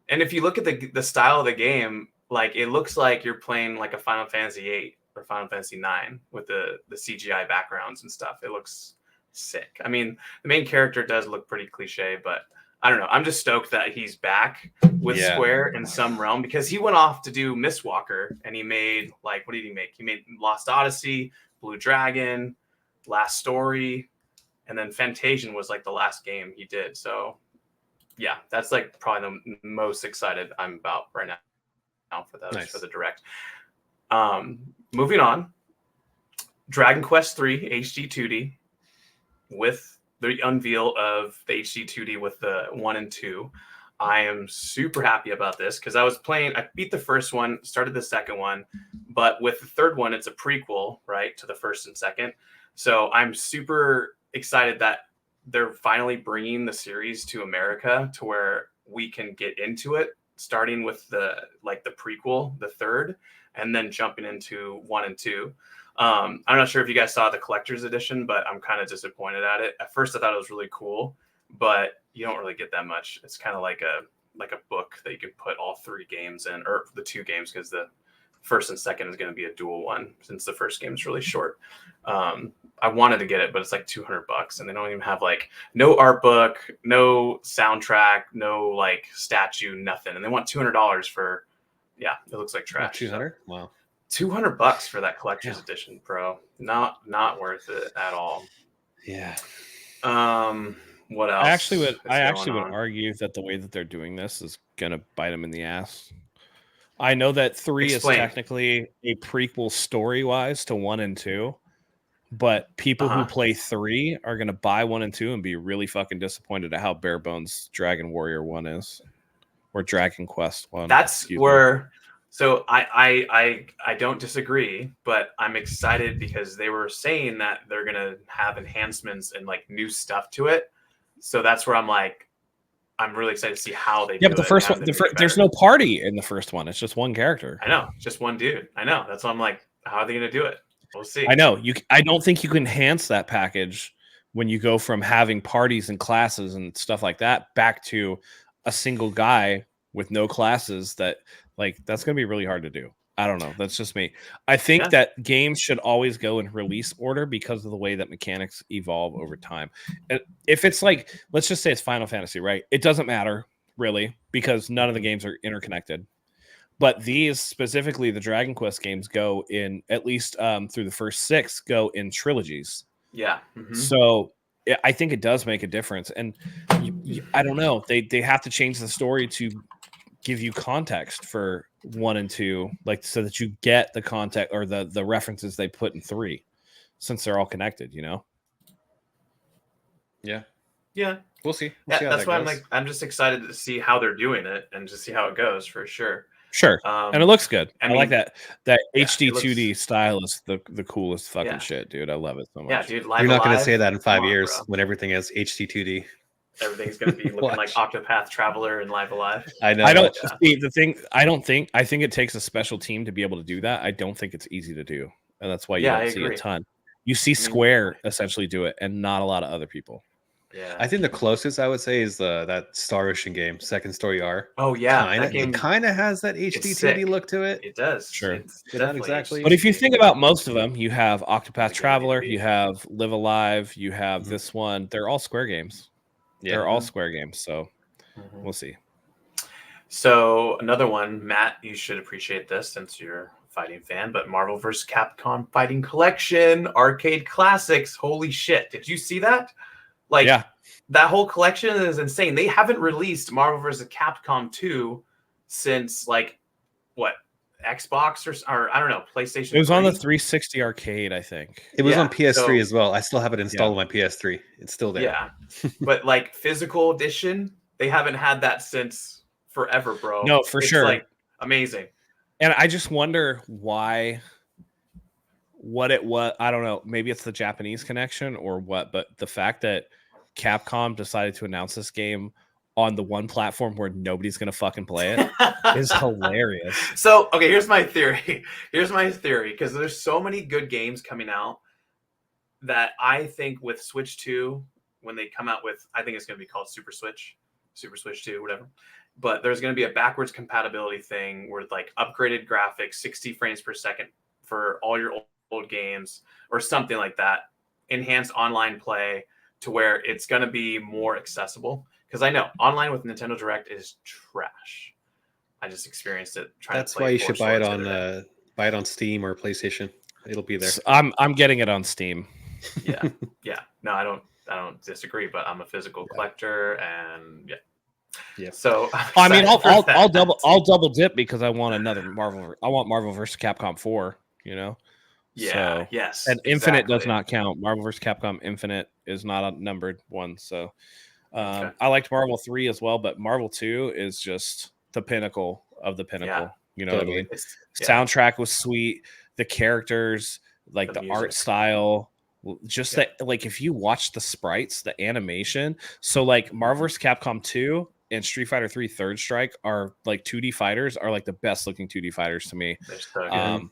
Speaker 3: and if you look at the style of the game, like it looks like you're playing like a Final Fantasy VIII or Final Fantasy IX with the CGI backgrounds and stuff. It looks sick. I mean, the main character does look pretty cliche, but I don't know. I'm just stoked that he's back with Square in some realm, because he went off to do Mistwalker and he made like, what did he make? He made Lost Odyssey, Blue Dragon, Last Story, and then Fantasian was like the last game he did. So yeah, that's like probably the most excited I'm about right now for those for the Direct. Moving on, Dragon Quest III HD 2D with the unveil of the HD 2D with the 1 and 2. I am super happy about this because I beat the first one, started the second one, but with the third one, it's a prequel, right, to the first and second. So I'm super excited that they're finally bringing the series to America to where we can get into it, starting with the prequel, the third, and then jumping into 1 and 2. I'm not sure if you guys saw the collector's edition, but I'm kind of disappointed at it. At first I thought it was really cool, but you don't really get that much. It's kind of like a book that you can put all 3 games in, or the 2 games, because the first and second is going to be a dual one since the first game is really short. I wanted to get it, but it's like $200, and they don't even have like no art book, no soundtrack, no like statue, nothing, and they want $200 for. Yeah, it looks like trash.
Speaker 2: 200. Wow.
Speaker 3: $200 for that collector's edition, bro. Not worth it at all.
Speaker 2: Yeah.
Speaker 3: What else?
Speaker 1: I actually would argue that the way that they're doing this is gonna bite them in the ass. I know that 3
Speaker 3: Explain.
Speaker 1: is technically a prequel story-wise to 1 and 2, but people who play 3 are gonna buy 1 and 2 and be really fucking disappointed at how bare bones Dragon Warrior 1 is, or Dragon Quest 1.
Speaker 3: That's where. So I don't disagree, but I'm excited because they were saying that they're gonna have enhancements and like new stuff to it. So that's where I'm like, I'm really excited to see how they.
Speaker 1: Yeah, but the first one, there's no party in the first one. It's just one character.
Speaker 3: I know, just one dude. I know. That's why I'm like, how are they gonna do it? We'll see.
Speaker 1: I know I don't think you can enhance that package when you go from having parties and classes and stuff like that back to a single guy with no classes. That's going to be really hard to do. I don't know. That's just me. I think that games should always go in release order because of the way that mechanics evolve over time. And if it's like, let's just say it's Final Fantasy, right? It doesn't matter really because none of the games are interconnected. But these, specifically the Dragon Quest games, go in, at least through the first 6, go in trilogies.
Speaker 3: Yeah.
Speaker 1: So I think it does make a difference. And I don't know. They have to change the story to give you context for 1 and 2, like so that you get the context or the references they put in 3, since they're all connected, you know?
Speaker 2: Yeah.
Speaker 3: We'll see. That's why I'm just excited to see how they're doing it and to see how it goes for sure.
Speaker 1: Sure. And it looks good. I like that HD 2D
Speaker 3: looks...
Speaker 1: style is the coolest fucking shit, dude. I love it so much.
Speaker 3: Yeah, dude.
Speaker 2: You're not going to say that in 5 years when everything is HD 2D.
Speaker 3: Everything's going to be looking like Octopath Traveler and Live Alive.
Speaker 2: I know.
Speaker 1: I think it takes a special team to be able to do that. I don't think it's easy to do. And that's why you don't see a ton. You see Square essentially do it and not a lot of other people.
Speaker 3: Yeah.
Speaker 2: I think the closest I would say is that Star Ocean game, Second Story R.
Speaker 3: Oh yeah.
Speaker 2: It kind of has that HD 2D look to it.
Speaker 3: It does.
Speaker 1: Sure.
Speaker 2: Not exactly.
Speaker 1: But if you think about most of them, you have Octopath Traveler, you have Live Alive, you have this one. They're all Square games. Yeah. They're all Square games, so we'll see.
Speaker 3: So another one, Matt, you should appreciate this since you're a fighting fan, but Marvel vs. Capcom Fighting Collection, Arcade Classics. Holy shit. Did you see that? That whole collection is insane. They haven't released Marvel vs. Capcom 2 since Xbox or I don't know, PlayStation.
Speaker 1: It was on the 360 arcade, I think.
Speaker 2: It was on PS3 as well. I still have it installed on my PS3. It's still there.
Speaker 3: Yeah. But physical edition, they haven't had that since forever, bro.
Speaker 1: No, for sure.
Speaker 3: Amazing.
Speaker 1: And I just wonder what it was. I don't know. Maybe it's the Japanese connection or what, but the fact that Capcom decided to announce this game on the one platform where nobody's going to fucking play it is hilarious.
Speaker 3: So, okay, here's my theory. Because there's so many good games coming out that I think with Switch 2, when they come out with, I think it's going to be called Super Switch 2, whatever. But there's going to be a backwards compatibility thing with upgraded graphics, 60 frames per second for all your old games or something like that. Enhanced online play to where it's going to be more accessible. Because I know online with Nintendo Direct is trash. I just experienced it.
Speaker 2: That's why you should buy it on Steam or PlayStation. It'll be there.
Speaker 1: I'm getting it on Steam.
Speaker 3: Yeah. No, I don't disagree, but I'm a physical collector, and
Speaker 2: yeah.
Speaker 3: So
Speaker 1: I mean, I'll double dip because I want another Marvel. I want Marvel vs. Capcom 4. You know.
Speaker 3: Yeah.
Speaker 1: So,
Speaker 3: yes.
Speaker 1: And Infinite does not count. Marvel vs. Capcom Infinite is not a numbered one. So. I liked Marvel 3 as well, but Marvel 2 is just the pinnacle of the pinnacle.
Speaker 3: Yeah,
Speaker 1: you know what I mean? Soundtrack was sweet. The characters, the art style, just that. If you watch the sprites, the animation. So Marvel vs. Capcom 2 and Street Fighter 3 Third Strike are 2D fighters are the best looking 2D fighters to me.
Speaker 3: They're so good.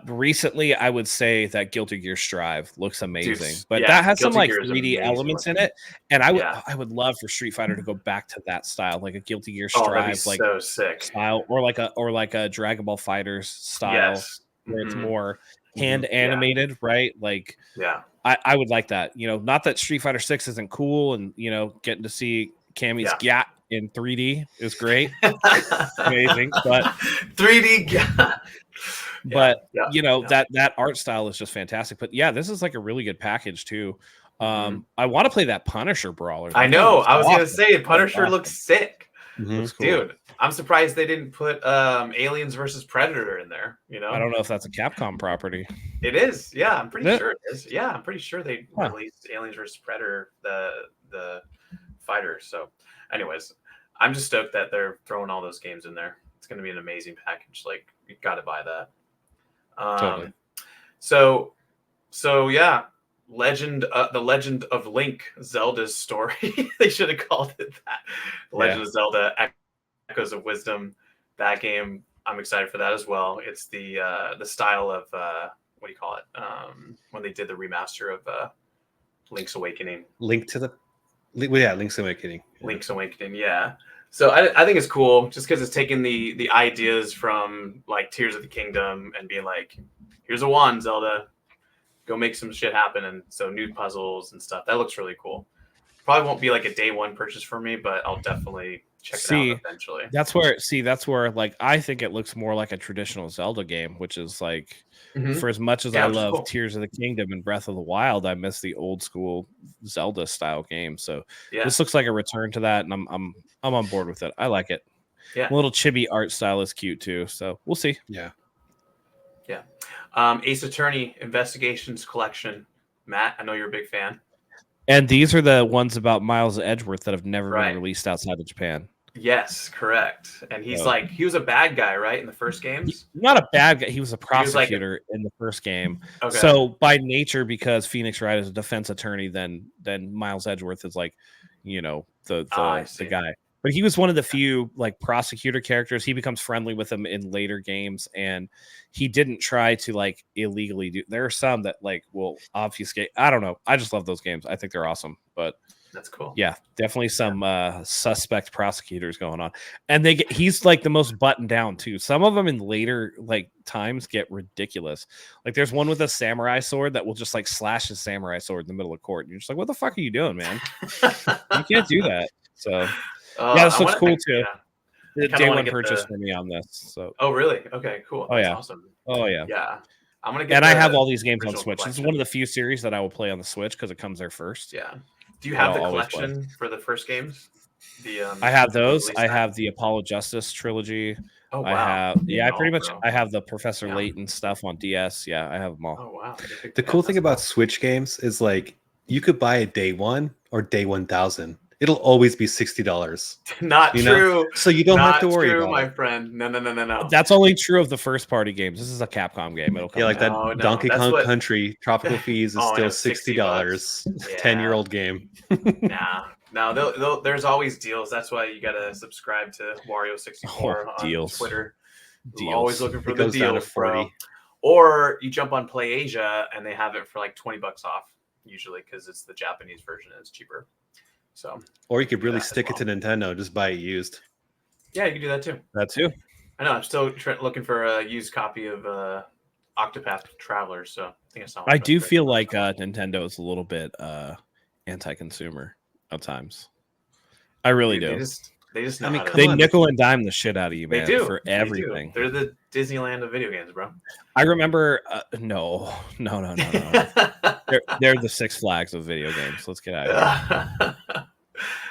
Speaker 1: Recently, I would say that Guilty Gear Strive looks amazing, but
Speaker 3: yeah,
Speaker 1: that has some
Speaker 3: Guilty
Speaker 1: like
Speaker 3: Gear is
Speaker 1: 3D
Speaker 3: amazing
Speaker 1: elements in
Speaker 3: looking.
Speaker 1: it, and I
Speaker 3: Yeah.
Speaker 1: would love for Street Fighter to go back to that style, like a Guilty Gear
Speaker 3: Oh, that'd be
Speaker 1: Strive like
Speaker 3: so sick.
Speaker 1: style, or like a Dragon Ball Fighters style,
Speaker 3: Yes.
Speaker 1: where it's
Speaker 3: Mhm.
Speaker 1: more
Speaker 2: Mhm.
Speaker 1: hand animated, right? Like
Speaker 3: Yeah.
Speaker 1: I would like that. You know, not that Street Fighter 6 isn't cool, and you know, getting to see Cammy's
Speaker 3: Yeah.
Speaker 1: Gyat in 3D is great, amazing, but
Speaker 3: 3D. Yeah, yeah,
Speaker 1: you know,
Speaker 3: yeah.
Speaker 1: that art style is just fantastic. But yeah, this is like a really good package too.
Speaker 3: Mhm.
Speaker 1: I want to play that Punisher brawler.
Speaker 3: I
Speaker 1: That thing
Speaker 3: know.
Speaker 1: looks
Speaker 3: I was gonna
Speaker 1: awesome.
Speaker 3: say
Speaker 1: Looks
Speaker 3: Punisher
Speaker 1: awesome.
Speaker 3: looks sick,
Speaker 1: Looks cool.
Speaker 3: dude. I'm surprised they didn't put Aliens versus Predator in there. You know,
Speaker 1: I don't know if that's a Capcom property.
Speaker 3: it is. Yeah, I'm pretty
Speaker 1: Is it?
Speaker 3: sure it is. Yeah, I'm pretty sure they
Speaker 1: Huh.
Speaker 3: released Aliens versus Predator, the fighter. So, anyways, I'm just stoked that they're throwing all those games in there. It's gonna be an amazing package. Like, you got to buy that.
Speaker 1: Totally.
Speaker 3: So yeah, the Legend of Link, Zelda's story. They should have called it that. Legend of Zelda: Echoes of Wisdom. That game, I'm excited for that as well. It's the style of what do you call it? When they did the remaster of Link's Awakening.
Speaker 2: Link's Awakening.
Speaker 3: Link's Awakening, yeah. So I think it's cool just because it's taking the ideas from like Tears of the Kingdom and being like, here's a wand, Zelda, go make some shit happen. And so new puzzles and stuff. That looks really cool. Probably won't be like a day one purchase for me, but I'll definitely check it out eventually.
Speaker 1: That's where like I think it looks more like a traditional Zelda game, which is like for as much as I love Tears of the Kingdom and Breath of the Wild, I miss the old school Zelda style game. So this looks like a return to that, and I'm on board with it. I like it.
Speaker 3: Yeah,
Speaker 1: a little chibi art style is cute too. So we'll see.
Speaker 2: Yeah.
Speaker 3: Ace Attorney Investigations Collection. Matt, I know you're a big fan.
Speaker 1: And these are the ones about Miles Edgeworth that have never been released outside of Japan.
Speaker 3: Yes, correct. And he's like, he was a bad guy, right, in the first games?
Speaker 1: Not a bad guy. He was a prosecutor in the first game. Okay. So by nature, because Phoenix Wright is a defense attorney, then Miles Edgeworth is like, you know, the guy. But he was one of the few like prosecutor characters. He becomes friendly with him in later games, and he didn't try to like illegally do. There are some that like will obfuscate. I don't know. I just love those games. I think they're awesome. But
Speaker 3: that's cool.
Speaker 1: Yeah, definitely some suspect prosecutors going on, and he's like the most buttoned down too. Some of them in later like times get ridiculous. Like there's one with a samurai sword that will just like slash his samurai sword in the middle of court, and you're just like, what the fuck are you doing, man? You can't do that. So. Yeah, this looks cool too. The day one purchase for me on this. So.
Speaker 3: Oh really? Okay, cool.
Speaker 1: That's
Speaker 3: awesome.
Speaker 1: Oh yeah.
Speaker 3: Yeah, I'm gonna get.
Speaker 1: And I have all these games on Switch.
Speaker 3: Collection.
Speaker 1: This is one of the few series that I will play on the Switch because it comes there first.
Speaker 3: Yeah. Do you have the collection for the first games?
Speaker 1: I have those. I have the Apollo Justice trilogy.
Speaker 3: Oh wow.
Speaker 1: I have. Yeah, I pretty much. I have the Professor Layton stuff on DS. Yeah, I have them all.
Speaker 3: Oh wow.
Speaker 2: The cool thing about Switch games is like you could buy a day one or day 1000. It'll always be $60.
Speaker 3: Not true.
Speaker 2: So you don't have to worry about
Speaker 3: my
Speaker 2: it.
Speaker 3: friend. No.
Speaker 1: That's only true of the first party games. This is a Capcom game. It'll come.
Speaker 2: Yeah, like that Donkey Kong Country Tropical Freeze is still $60. 10-year-old game.
Speaker 3: No, there's always deals. That's why you gotta subscribe to Wario64 on Twitter.
Speaker 1: Deals.
Speaker 3: Always looking for
Speaker 2: it
Speaker 3: the
Speaker 2: goes down to
Speaker 3: deals,
Speaker 2: 40.
Speaker 3: bro. Or you jump on Play Asia and they have it for like $20 off usually because it's the Japanese version and it's cheaper. So,
Speaker 2: or you could really stick it to Nintendo, just buy it used.
Speaker 3: Yeah, you can do that too.
Speaker 1: That too.
Speaker 3: I know. I'm still looking for a used copy of Octopath Traveler. So I think it's not.
Speaker 1: I do feel like Nintendo is a little bit anti-consumer at times. I really do.
Speaker 3: They just know
Speaker 1: they nickel and dime the shit out of you, man.
Speaker 3: They do
Speaker 1: for everything.
Speaker 3: They're the Disneyland of video games, bro.
Speaker 1: I remember. No. they're the Six Flags of video games. Let's get out of here.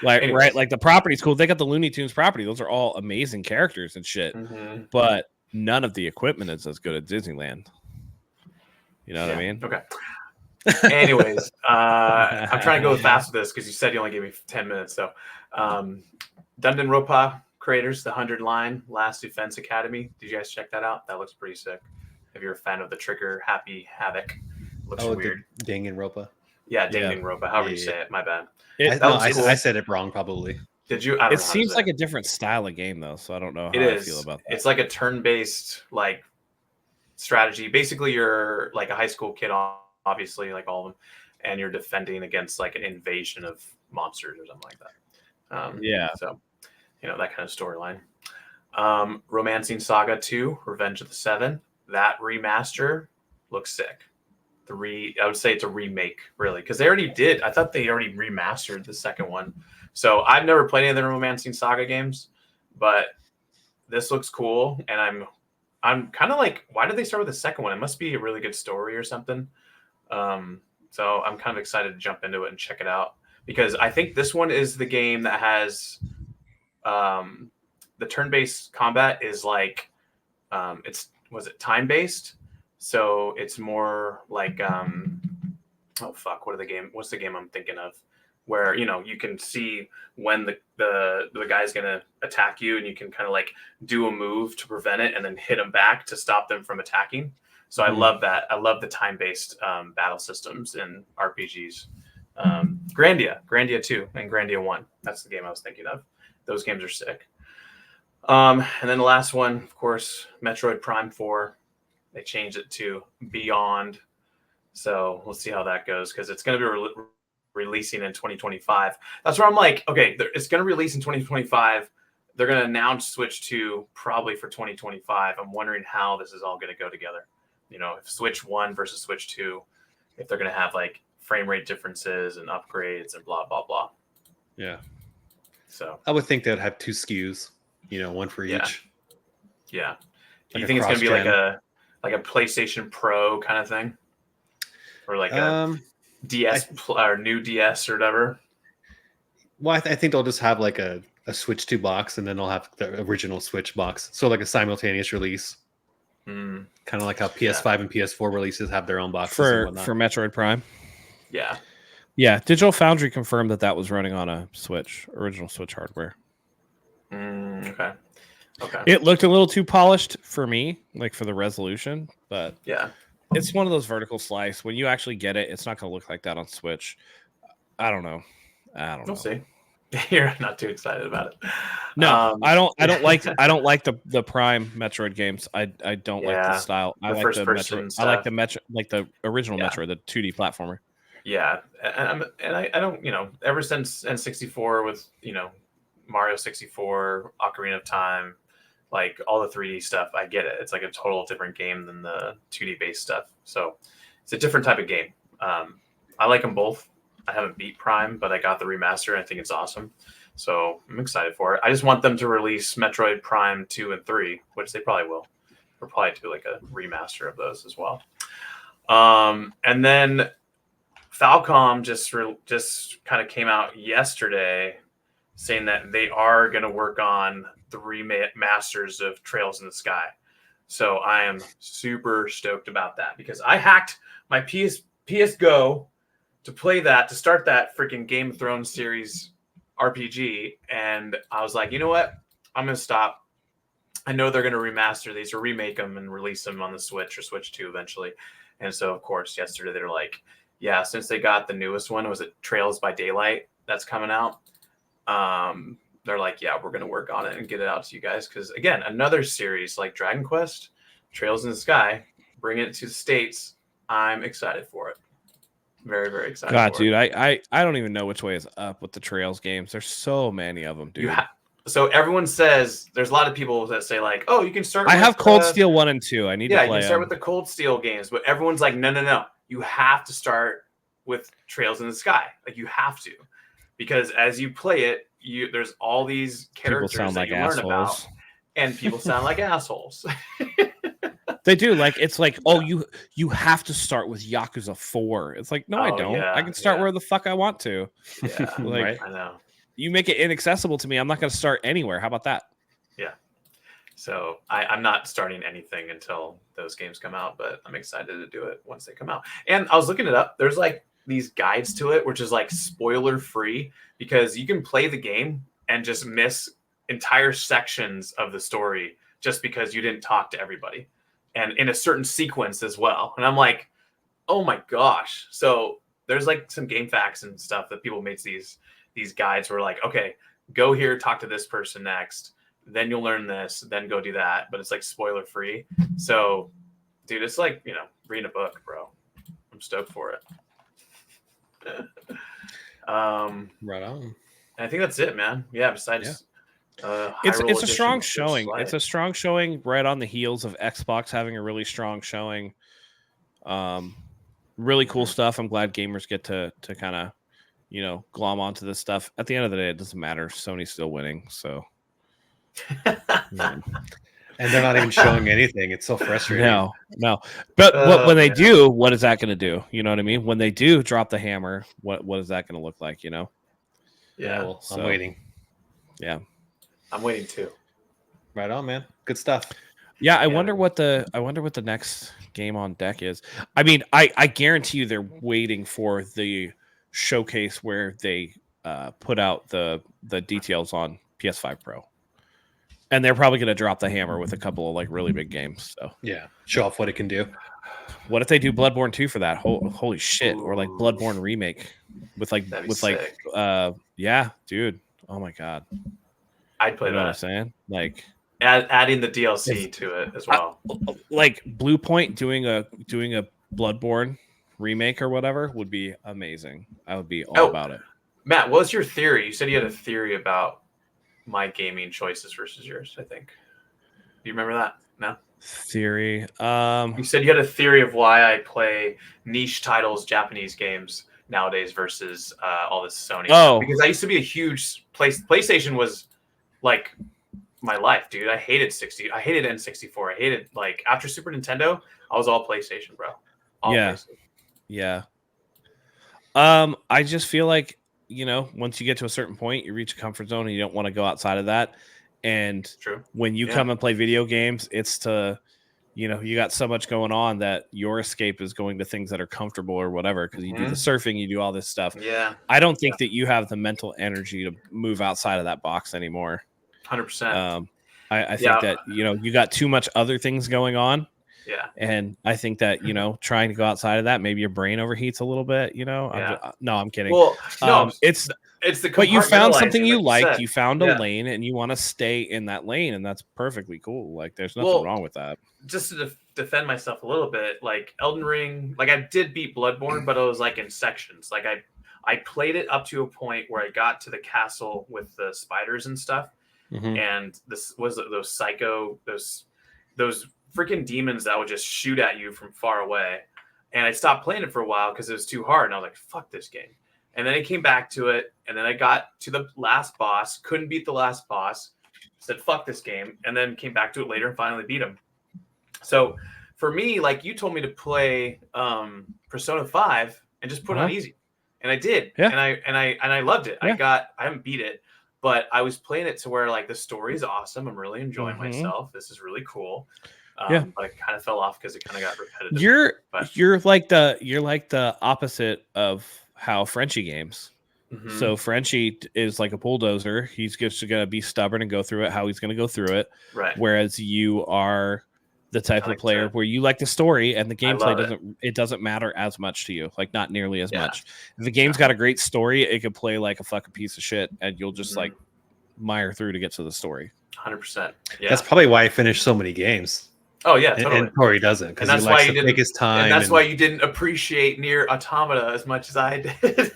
Speaker 1: Anyways. Right? Like the property's cool. They got the Looney Tunes property. Those are all amazing characters and shit. Mm-hmm. But none of the equipment is as good as Disneyland. You know what I mean?
Speaker 3: Okay. Anyways, I'm trying to go fast with this because you said you only gave me 10 minutes. So, Danganronpa creators, the 100 line Last Defense Academy. Did you guys check that out? That looks pretty sick. If you're a fan of the Trigger Happy Havoc, looks weird.
Speaker 2: Danganronpa.
Speaker 3: Yeah, Danganronpa. However you say it. My bad.
Speaker 2: I said it wrong, probably.
Speaker 3: Did you?
Speaker 1: It seems like a different style of game, though, so I don't know how I feel about that.
Speaker 3: It's like a turn-based, like strategy. Basically, you're like a high school kid, obviously, like all of them, and you're defending against like an invasion of monsters or something like that.
Speaker 1: Yeah.
Speaker 3: So, that kind of storyline. Romancing Saga 2, Revenge of the Seven. That remaster looks sick. I would say it's a remake, really, because they already did. I thought they already remastered the second one. So I've never played any of the Romancing Saga games, but this looks cool, and I'm kind of like, why did they start with the second one? It must be a really good story or something. So I'm kind of excited to jump into it and check it out, because I think this one is the game that has the turn-based combat is like was it time-based? So it's more like what's the game I'm thinking of? Where you can see when the guy's gonna attack you, and you can kind of like do a move to prevent it and then hit them back to stop them from attacking. So I love that. I love the time-based battle systems in RPGs. Grandia 2 and Grandia 1. That's the game I was thinking of. Those games are sick. And then the last one, of course, Metroid Prime 4. They changed it to Beyond. So we'll see how that goes, because it's going to be releasing in 2025. That's where I'm like, okay, it's going to release in 2025. They're going to announce Switch 2 probably for 2025. I'm wondering how this is all going to go together. If Switch 1 versus Switch 2, if they're going to have like frame rate differences and upgrades and blah, blah, blah.
Speaker 2: Yeah.
Speaker 3: So
Speaker 2: I would think they'd have 2 SKUs, one for each.
Speaker 3: Yeah. Do
Speaker 2: Like
Speaker 3: you
Speaker 2: a
Speaker 3: think it's going to be
Speaker 2: cross-gen.
Speaker 3: like a PlayStation Pro kind of thing? Or like a DS or new DS or whatever?
Speaker 2: Well, I think they'll just have like a Switch 2 box, and then they'll have the original Switch box. So like a simultaneous release. Kind of like how PS5 and PS4 releases have their own boxes
Speaker 1: for Metroid Prime.
Speaker 3: Yeah.
Speaker 1: Yeah, Digital Foundry confirmed that was running on a original Switch hardware.
Speaker 3: Okay.
Speaker 1: It looked a little too polished for me, like for the resolution, but
Speaker 3: yeah,
Speaker 1: it's one of those vertical slice. When you actually get it, it's not going to look like that on Switch. I don't know.
Speaker 3: We'll see. You're not too excited about it.
Speaker 1: No, I don't like the Prime Metroid games. I don't like the style. I like the Metroid. I like the original Metroid, the 2D platformer.
Speaker 3: Yeah, and I don't, ever since N64 with Mario 64, Ocarina of Time, like all the 3D stuff, I get it. It's like a total different game than the 2D based stuff. So it's a different type of game. I like them both. I haven't beat Prime, but I got the remaster, and I think it's awesome. So I'm excited for it. I just want them to release Metroid Prime 2 and 3, which they probably will. They'll probably do like a remaster of those as well. And then Falcom just kind of came out yesterday saying that they are going to work on the remasters of Trails in the Sky. So I am super stoked about that, because I hacked my PS Go to play that, to start that freaking Game of Thrones series RPG. And I was like, you know what? I'm going to stop. I know they're going to remaster these or remake them and release them on the Switch or Switch 2 eventually. And so, of course, yesterday they were like, yeah, since they got the newest one, was it Trails by Daylight that's coming out? They're like, yeah, we're going to work on it and get it out to you guys. Because, again, another series like Dragon Quest, Trails in the Sky, bring it to the States. I'm excited for it. Very, very excited.
Speaker 1: God, dude, I don't even know which way is up with the Trails games. There's so many of them, dude.
Speaker 3: So everyone says, there's a lot of people that say like, oh, you can start.
Speaker 1: I have Cold Steel 1 and 2. I need to play.
Speaker 3: Yeah, you can start with the Cold Steel games, but everyone's like, no. You have to start with Trails in the Sky. Like, you have to, because as you play it, there's all these characters that you learn about, and people sound like assholes.
Speaker 1: They do. Like, it's like, oh, you have to start with Yakuza 4. It's like, no, I don't.
Speaker 3: Yeah,
Speaker 1: I can start where the fuck I want to.
Speaker 3: Yeah,
Speaker 1: like,
Speaker 2: right?
Speaker 3: I know.
Speaker 1: You make it inaccessible to me. I'm not going to start anywhere. How about that?
Speaker 3: Yeah. So I'm not starting anything until those games come out, but I'm excited to do it once they come out. And I was looking it up. There's like these guides to it, which is like spoiler free, because you can play the game and just miss entire sections of the story just because you didn't talk to everybody, and in a certain sequence as well. And I'm like, oh my gosh. So there's like some game facts and stuff that people made these guides were like, okay, go here, talk to this person next, then you'll learn this, then go do that. But it's like spoiler free. So dude, it's like, reading a book, bro. I'm stoked for it.
Speaker 2: Right on.
Speaker 3: And I think that's it, man. Yeah, besides
Speaker 1: It's
Speaker 3: Hyrule
Speaker 1: a
Speaker 3: Edition,
Speaker 1: strong
Speaker 3: just
Speaker 1: showing.
Speaker 3: slide.
Speaker 1: It's a strong showing right on the heels of Xbox having a really strong showing. Really cool stuff. I'm glad gamers get to kind of, glom onto this stuff. At the end of the day, it doesn't matter. Sony's still winning, so. Yeah.
Speaker 2: And they're not even showing anything. It's so frustrating.
Speaker 1: No. But when they
Speaker 3: man.
Speaker 1: do, what is that going to do? You know what I mean? When they do drop the hammer, what is that going to look like?
Speaker 3: Yeah,
Speaker 2: well,
Speaker 1: So-
Speaker 2: I'm waiting.
Speaker 1: Yeah.
Speaker 3: I'm waiting too.
Speaker 2: Right on, man. Good stuff.
Speaker 1: Yeah, I wonder what the next game on deck is. I mean, I guarantee you they're waiting for the showcase where they put out the details on PS5 Pro. And they're probably going to drop the hammer with a couple of like really big games. So
Speaker 2: Yeah, show off what it can do.
Speaker 1: what if they do Bloodborne 2 for that? Holy shit! Or like Bloodborne remake with like
Speaker 3: That'd be sick.
Speaker 1: yeah, dude. Oh my god.
Speaker 3: I'd play
Speaker 1: You know what I'm
Speaker 3: that.
Speaker 1: saying? Like
Speaker 3: Adding the DLC to it as well.
Speaker 1: like Blue Point doing a Bloodborne remake or whatever would be amazing. I would be all about it.
Speaker 3: Matt, what was your theory? You said you had a theory about my gaming choices versus yours, I think. Do you remember that? No?
Speaker 1: Theory.
Speaker 3: You said you had a theory of why I play niche titles, Japanese games nowadays versus all this Sony stuff. Because I used to be a huge PlayStation was like my life, dude. I hated N64. I hated like after Super Nintendo, I was all PlayStation, bro. PlayStation.
Speaker 1: Yeah. I just feel like, once you get to a certain point, you reach a comfort zone and you don't want to go outside of that. And
Speaker 3: True.
Speaker 1: When you come and play video games, it's to, you got so much going on that your escape is going to things that are comfortable or whatever. Cause you do the surfing, you do all this stuff.
Speaker 3: Yeah.
Speaker 1: I don't think that you have the mental energy to move outside of that box anymore.
Speaker 3: 100%.
Speaker 1: I think that, you got too much other things going on.
Speaker 3: Yeah.
Speaker 1: And I think that, trying to go outside of that, maybe your brain overheats a little bit, I'm kidding.
Speaker 3: Well, no,
Speaker 1: it's
Speaker 3: the
Speaker 1: but you found something you liked,
Speaker 3: said.
Speaker 1: you found a lane and you want to stay in that lane, and that's perfectly cool. Like there's nothing wrong with that.
Speaker 3: Just to defend myself a little bit, like Elden Ring, like I did beat Bloodborne, but it was like in sections. Like I played it up to a point where I got to the castle with the spiders and stuff. And this was those freaking demons that would just shoot at you from far away. And I stopped playing it for a while because it was too hard. And I was like, fuck this game. And then I came back to it. And then I got to the last boss, couldn't beat the last boss, said, fuck this game. And then came back to it later and finally beat him. So for me, like you told me to play Persona 5 and just put it on easy. And I did.
Speaker 1: Yeah.
Speaker 3: And I loved it.
Speaker 1: Yeah.
Speaker 3: I haven't beat it. But I was playing it to where like the story is awesome. I'm really enjoying myself. This is really cool. But I kind of fell off because it kind of got repetitive.
Speaker 1: You're like the opposite of how Frenchie games. So Frenchie is like a bulldozer. He's just gonna be stubborn and go through it how he's gonna go through it.
Speaker 3: Right.
Speaker 1: Whereas you are the type of player where you like the story and the gameplay doesn't matter as much to you, like not nearly as much. If the game's got a great story, it could play like a fucking piece of shit and you'll just like mire through to get to the story.
Speaker 3: 100%. Yeah.
Speaker 2: That's probably why I finished so many games.
Speaker 3: Oh yeah, totally.
Speaker 2: And Corey doesn't, because he likes to take his time.
Speaker 3: And that's why you didn't appreciate Nier Automata as much as I did.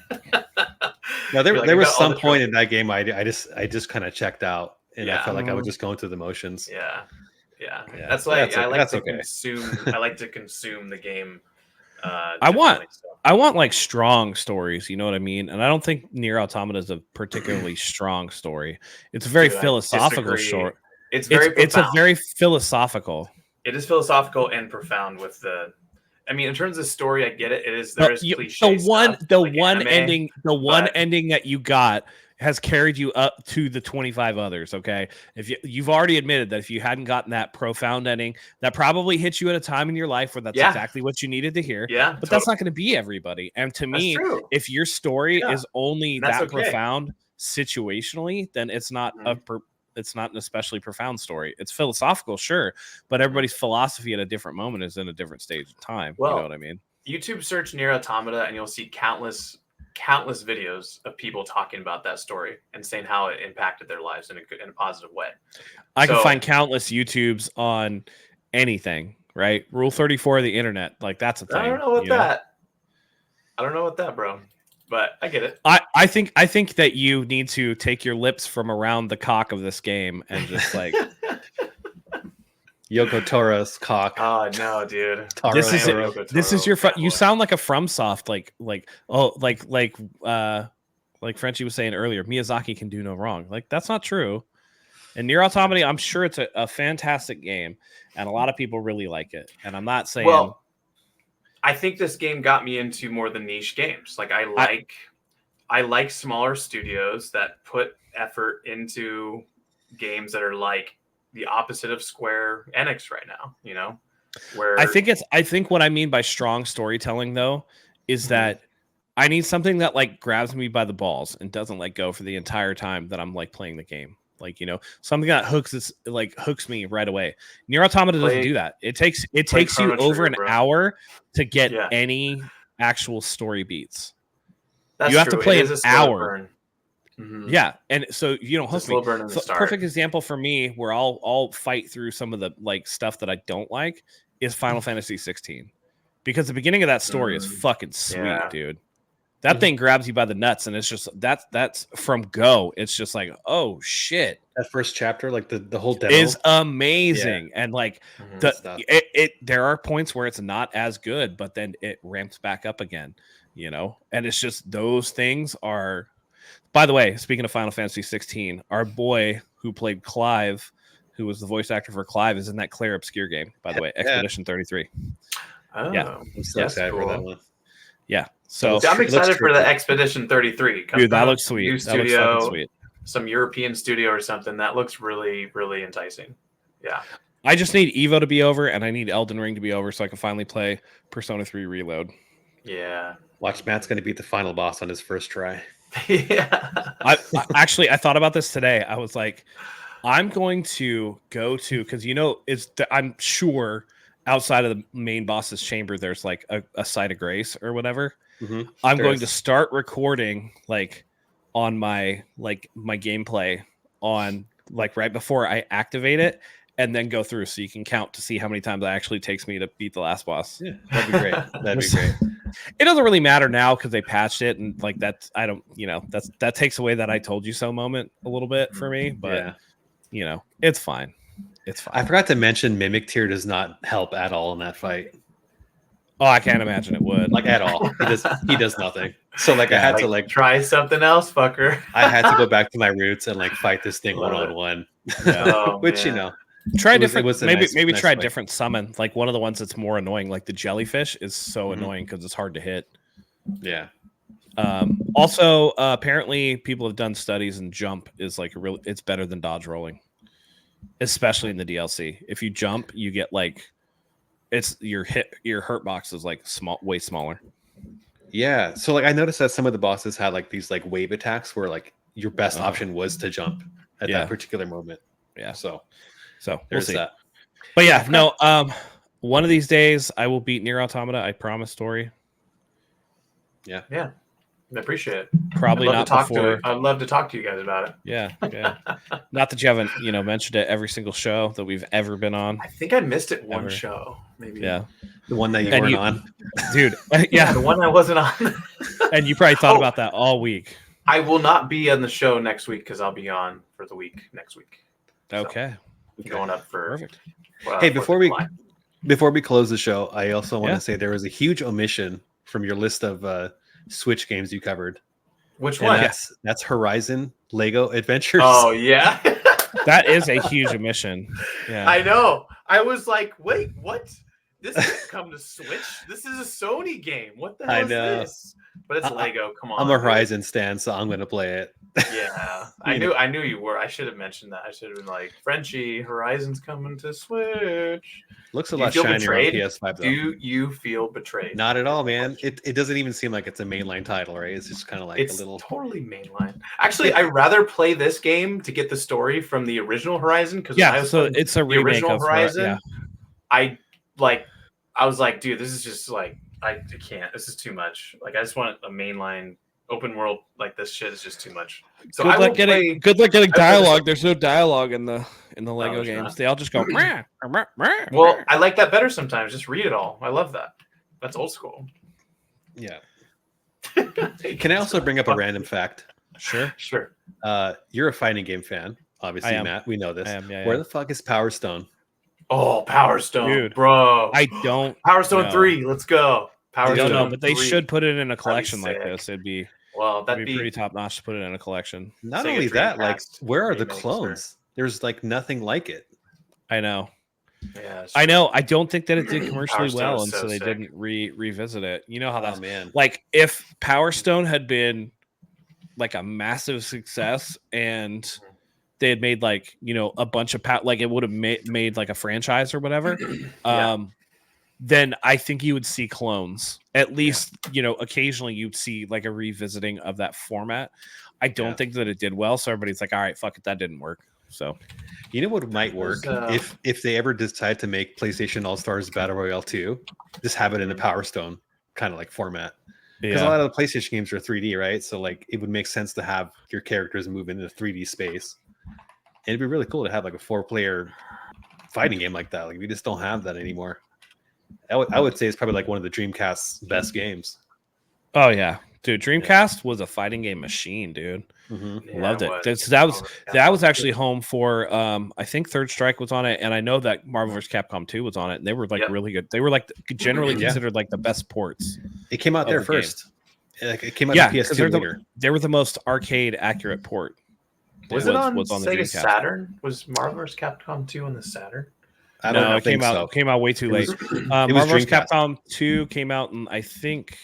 Speaker 2: No, there was some point in that game I just kind of checked out, and I felt like I was just going through the motions.
Speaker 3: Yeah. That's why I like to
Speaker 2: okay.
Speaker 3: consume. I like to consume the game.
Speaker 1: I want like strong stories. You know what I mean? And I don't think Nier Automata is a particularly strong story. It's a very philosophical short.
Speaker 3: It's a
Speaker 1: very philosophical.
Speaker 3: It is philosophical and profound with the. I mean, in terms of story, I get it. It is there is cliche stuff,
Speaker 1: the ending that you got has carried you up to the 25 others. Okay, if you've already admitted that if you hadn't gotten that profound ending, that probably hit you at a time in your life where that's exactly what you needed to hear.
Speaker 3: Yeah,
Speaker 1: but that's not going to be everybody. And to me, if your story is only that profound situationally, then it's not it's not an especially profound story. It's philosophical, sure, but everybody's philosophy at a different moment is in a different stage of time. You know what I mean?
Speaker 3: YouTube search Nier Automata and you'll see countless videos of people talking about that story and saying how it impacted their lives in a positive way.
Speaker 1: I can find countless YouTubes on anything right? Rule 34 of the internet, like that's a thing.
Speaker 3: I don't know what
Speaker 1: you know?
Speaker 3: that. I don't know what that, bro. But I get it.
Speaker 1: I think that you need to take your lips from around the cock of this game and just like
Speaker 2: Yoko Toro's cock.
Speaker 3: Oh no, dude.
Speaker 1: This is
Speaker 3: Toro.
Speaker 1: this is your
Speaker 3: Bad
Speaker 1: you
Speaker 3: boy.
Speaker 1: sound like a FromSoft like Frenchie was saying earlier, Miyazaki can do no wrong. Like that's not true. And Nier Automata, I'm sure it's a fantastic game, and a lot of people really like it. And I'm not saying.
Speaker 3: Well, I think this game got me into more the niche games. Like I like smaller studios that put effort into games that are like the opposite of Square Enix right now. You know, where
Speaker 1: I think what I mean by strong storytelling though is that I need something that like grabs me by the balls and doesn't let go for the entire time that I'm like playing the game. Like, you know, something that hooks me right away. Nier Automata doesn't do that. It takes you
Speaker 3: Chrono
Speaker 1: over
Speaker 3: Trigger,
Speaker 1: an
Speaker 3: bro.
Speaker 1: hour to get
Speaker 3: Yeah.
Speaker 1: any actual story beats.
Speaker 3: That's
Speaker 1: you have
Speaker 3: true.
Speaker 1: to play
Speaker 3: It is
Speaker 1: an
Speaker 3: a slow
Speaker 1: hour.
Speaker 3: burn. Mhm.
Speaker 1: Yeah, and so you don't
Speaker 3: It's a
Speaker 1: hook
Speaker 3: slow
Speaker 1: me.
Speaker 3: burn in the
Speaker 1: So,
Speaker 3: start.
Speaker 1: perfect example for me where I'll fight through some of the like stuff that I don't like is Final Fantasy 16. Because the beginning of that story is fucking sweet,
Speaker 3: Yeah.
Speaker 1: dude. That thing grabs you by the nuts, and it's just that's from go. It's just like, oh shit,
Speaker 2: That first chapter, like the whole demo
Speaker 1: is amazing, and like
Speaker 2: stuff.
Speaker 1: there are points where it's not as good, but then it ramps back up again, you know. And it's just those things are. By the way, speaking of Final Fantasy 16, our boy who played Clive, who was the voice actor for Clive, is in that Claire Obscure game. By the way, Expedition 33.
Speaker 3: Oh,
Speaker 1: Yeah.
Speaker 2: I'm so excited for that one.
Speaker 1: Yeah. So
Speaker 3: I'm
Speaker 2: Looks
Speaker 3: excited for the
Speaker 2: tricky.
Speaker 3: Expedition 33.
Speaker 1: dude, that
Speaker 3: from
Speaker 1: looks sweet.
Speaker 3: New
Speaker 1: That looks fucking
Speaker 3: studio,
Speaker 1: sweet.
Speaker 3: some European studio or something. That looks really, really enticing. Yeah.
Speaker 1: I just need Evo to be over, and I need Elden Ring to be over so I can finally play Persona 3 Reload.
Speaker 3: Yeah.
Speaker 2: Watch, Matt's going to beat the final boss on his first try.
Speaker 3: Yeah.
Speaker 1: I thought about this today. I was like, I'm going to go to, because you know, I'm sure outside of the main boss's chamber, there's like a site of grace or whatever. I'm going to start recording like on my gameplay on like right before I activate it, and then go through so you can count to see how many times it actually takes me to beat the last boss.
Speaker 2: Yeah, that'd be great. That'd be great.
Speaker 1: It doesn't really matter now because they patched it, and like that takes away that I told you so moment a little bit for me, but you know, it's fine. It's fine.
Speaker 2: I forgot to mention Mimic Tier does not help at all in that fight.
Speaker 1: Oh, I can't imagine it would.
Speaker 2: Like at all. He does nothing. So like I had to like
Speaker 3: try something else, fucker.
Speaker 2: I had to go back to my roots and like fight this thing one-on-one. Which you know.
Speaker 1: Try different. Maybe
Speaker 2: nice
Speaker 1: try a
Speaker 2: fight.
Speaker 1: different summon. Like one of the ones that's more annoying, like the jellyfish, is so annoying because it's hard to hit.
Speaker 2: Yeah.
Speaker 1: Also, apparently, people have done studies, and jump is like it's better than dodge rolling, especially in the DLC. If you jump, you get like your hurt box is like way smaller.
Speaker 2: Yeah. So like I noticed that some of the bosses had like these like wave attacks where like your best option was to jump at that particular moment.
Speaker 1: Yeah.
Speaker 2: So
Speaker 1: we'll
Speaker 2: there's
Speaker 1: see.
Speaker 2: that.
Speaker 1: But yeah, no. One of these days I will beat Nier Automata. I promise, Tori.
Speaker 2: Yeah.
Speaker 3: Yeah. I appreciate it.
Speaker 1: Probably not before.
Speaker 3: I'd love to talk to you guys about it.
Speaker 1: Yeah. Not that you haven't, mentioned it every single show that we've ever been on.
Speaker 3: I think I missed it one show, maybe.
Speaker 1: Yeah.
Speaker 2: The one that you weren't on.
Speaker 1: Dude. Yeah.
Speaker 3: The one I wasn't on.
Speaker 1: And you probably thought about that all week.
Speaker 3: I will not be on the show next week because I'll be on for the week next week.
Speaker 1: Okay.
Speaker 3: So, going up for
Speaker 1: perfect.
Speaker 2: Hey, before we close the show, I also want to say there was a huge omission from your list of Switch games you covered.
Speaker 3: Which one?
Speaker 2: That's Horizon Lego Adventures.
Speaker 3: Oh yeah.
Speaker 1: That is a huge omission. Yeah.
Speaker 3: I know. I was like, wait, what? This didn't come to Switch. This is a Sony game. What the hell is this? But it's Lego. Come on.
Speaker 2: I'm a Horizon stan, so I'm gonna play it.
Speaker 3: Yeah. I knew you were. I should have mentioned that. I should have been like, Frenchie, Horizon's coming to Switch.
Speaker 2: Looks a lot shinier on PS5 though.
Speaker 3: Do you feel betrayed?
Speaker 2: Not at all, man. It doesn't even seem like it's a mainline title, right? It's just kind of like
Speaker 3: it's
Speaker 2: a little
Speaker 3: totally mainline. Actually, I'd rather play this game to get the story from the original Horizon because
Speaker 1: it's a remake
Speaker 3: original
Speaker 1: of
Speaker 3: Horizon. I was like, dude, this is just like I can't. This is too much. Like I just want a mainline open world. Like this shit is just too much. So
Speaker 1: good luck getting dialogue. There's no dialogue in the in the Lego
Speaker 3: there's
Speaker 1: games.
Speaker 3: not.
Speaker 1: They all just go. "Meh, meh, meh,
Speaker 3: Well,
Speaker 1: meh."
Speaker 3: I like that better sometimes. Just read it all. I love that. That's old school.
Speaker 2: Yeah. Can I also bring up a random fact?
Speaker 1: Sure,
Speaker 3: Sure.
Speaker 2: You're a fighting game fan, obviously,
Speaker 1: I am.
Speaker 2: Matt. We know this.
Speaker 1: I am. Yeah,
Speaker 2: Where
Speaker 1: yeah.
Speaker 2: the fuck is Power Stone?
Speaker 3: Oh, Power Stone,
Speaker 1: Dude,
Speaker 3: bro.
Speaker 1: I don't
Speaker 3: Power Stone
Speaker 1: know.
Speaker 3: 3. Let's go. Power
Speaker 1: I don't know,
Speaker 3: Stone
Speaker 1: but they
Speaker 3: 3.
Speaker 1: should put it in a
Speaker 3: That'd be
Speaker 1: collection like
Speaker 3: sick.
Speaker 1: this. It'd be
Speaker 3: That'd be
Speaker 1: pretty top notch to put it in a collection.
Speaker 2: Not
Speaker 3: Sega
Speaker 2: only that, like,
Speaker 3: Dreamcast
Speaker 2: where are the
Speaker 3: remakes,
Speaker 2: clones? There's like nothing like it.
Speaker 1: I know.
Speaker 3: Yeah, it's
Speaker 1: I
Speaker 3: true.
Speaker 1: know. I don't think that it did commercially
Speaker 3: Power Stone
Speaker 1: well,
Speaker 3: is
Speaker 1: and
Speaker 3: so
Speaker 1: so they
Speaker 3: sick.
Speaker 1: didn't revisit it. You know how
Speaker 2: Oh
Speaker 1: that's
Speaker 2: man.
Speaker 1: like if Power Stone had been like a massive success and they had made like a bunch of like it would have made like a franchise or whatever.
Speaker 3: Yeah.
Speaker 1: Then I think you would see clones. At least occasionally you'd see like a revisiting of that format. I don't think that it did well, so everybody's like, all right, fuck it, that didn't work. So
Speaker 2: You know what might work if they ever decide to make PlayStation All Stars Battle Royale 2, just have it in a Power Stone kind of like format. Because a lot of the PlayStation games are 3D, right? So like it would make sense to have your characters move into 3D space. And it'd be really cool to have like a 4-player fighting game like that. Like we just don't have that anymore. I would say it's probably like one of the Dreamcast's best games.
Speaker 1: Oh yeah, dude, Dreamcast was a fighting game machine, dude.
Speaker 2: Mm-hmm.
Speaker 1: Loved it. That was actually home for I think Third Strike was on it, and I know that Marvel vs. Capcom 2 was on it, and they were like really good. They were like generally considered like the best ports.
Speaker 2: It came out there first. Like it came out
Speaker 1: Yeah,
Speaker 2: the PS2 later.
Speaker 1: They were the most arcade accurate port.
Speaker 3: Was it on
Speaker 1: the
Speaker 3: Sega
Speaker 1: Dreamcast.
Speaker 3: Saturn? Was Marvel vs. Capcom 2 on the Saturn?
Speaker 2: I don't
Speaker 1: No, it
Speaker 2: think
Speaker 1: came out way too late.
Speaker 2: It was
Speaker 1: Marvel vs.
Speaker 2: Dreamcast.
Speaker 1: Capcom 2 came out in I think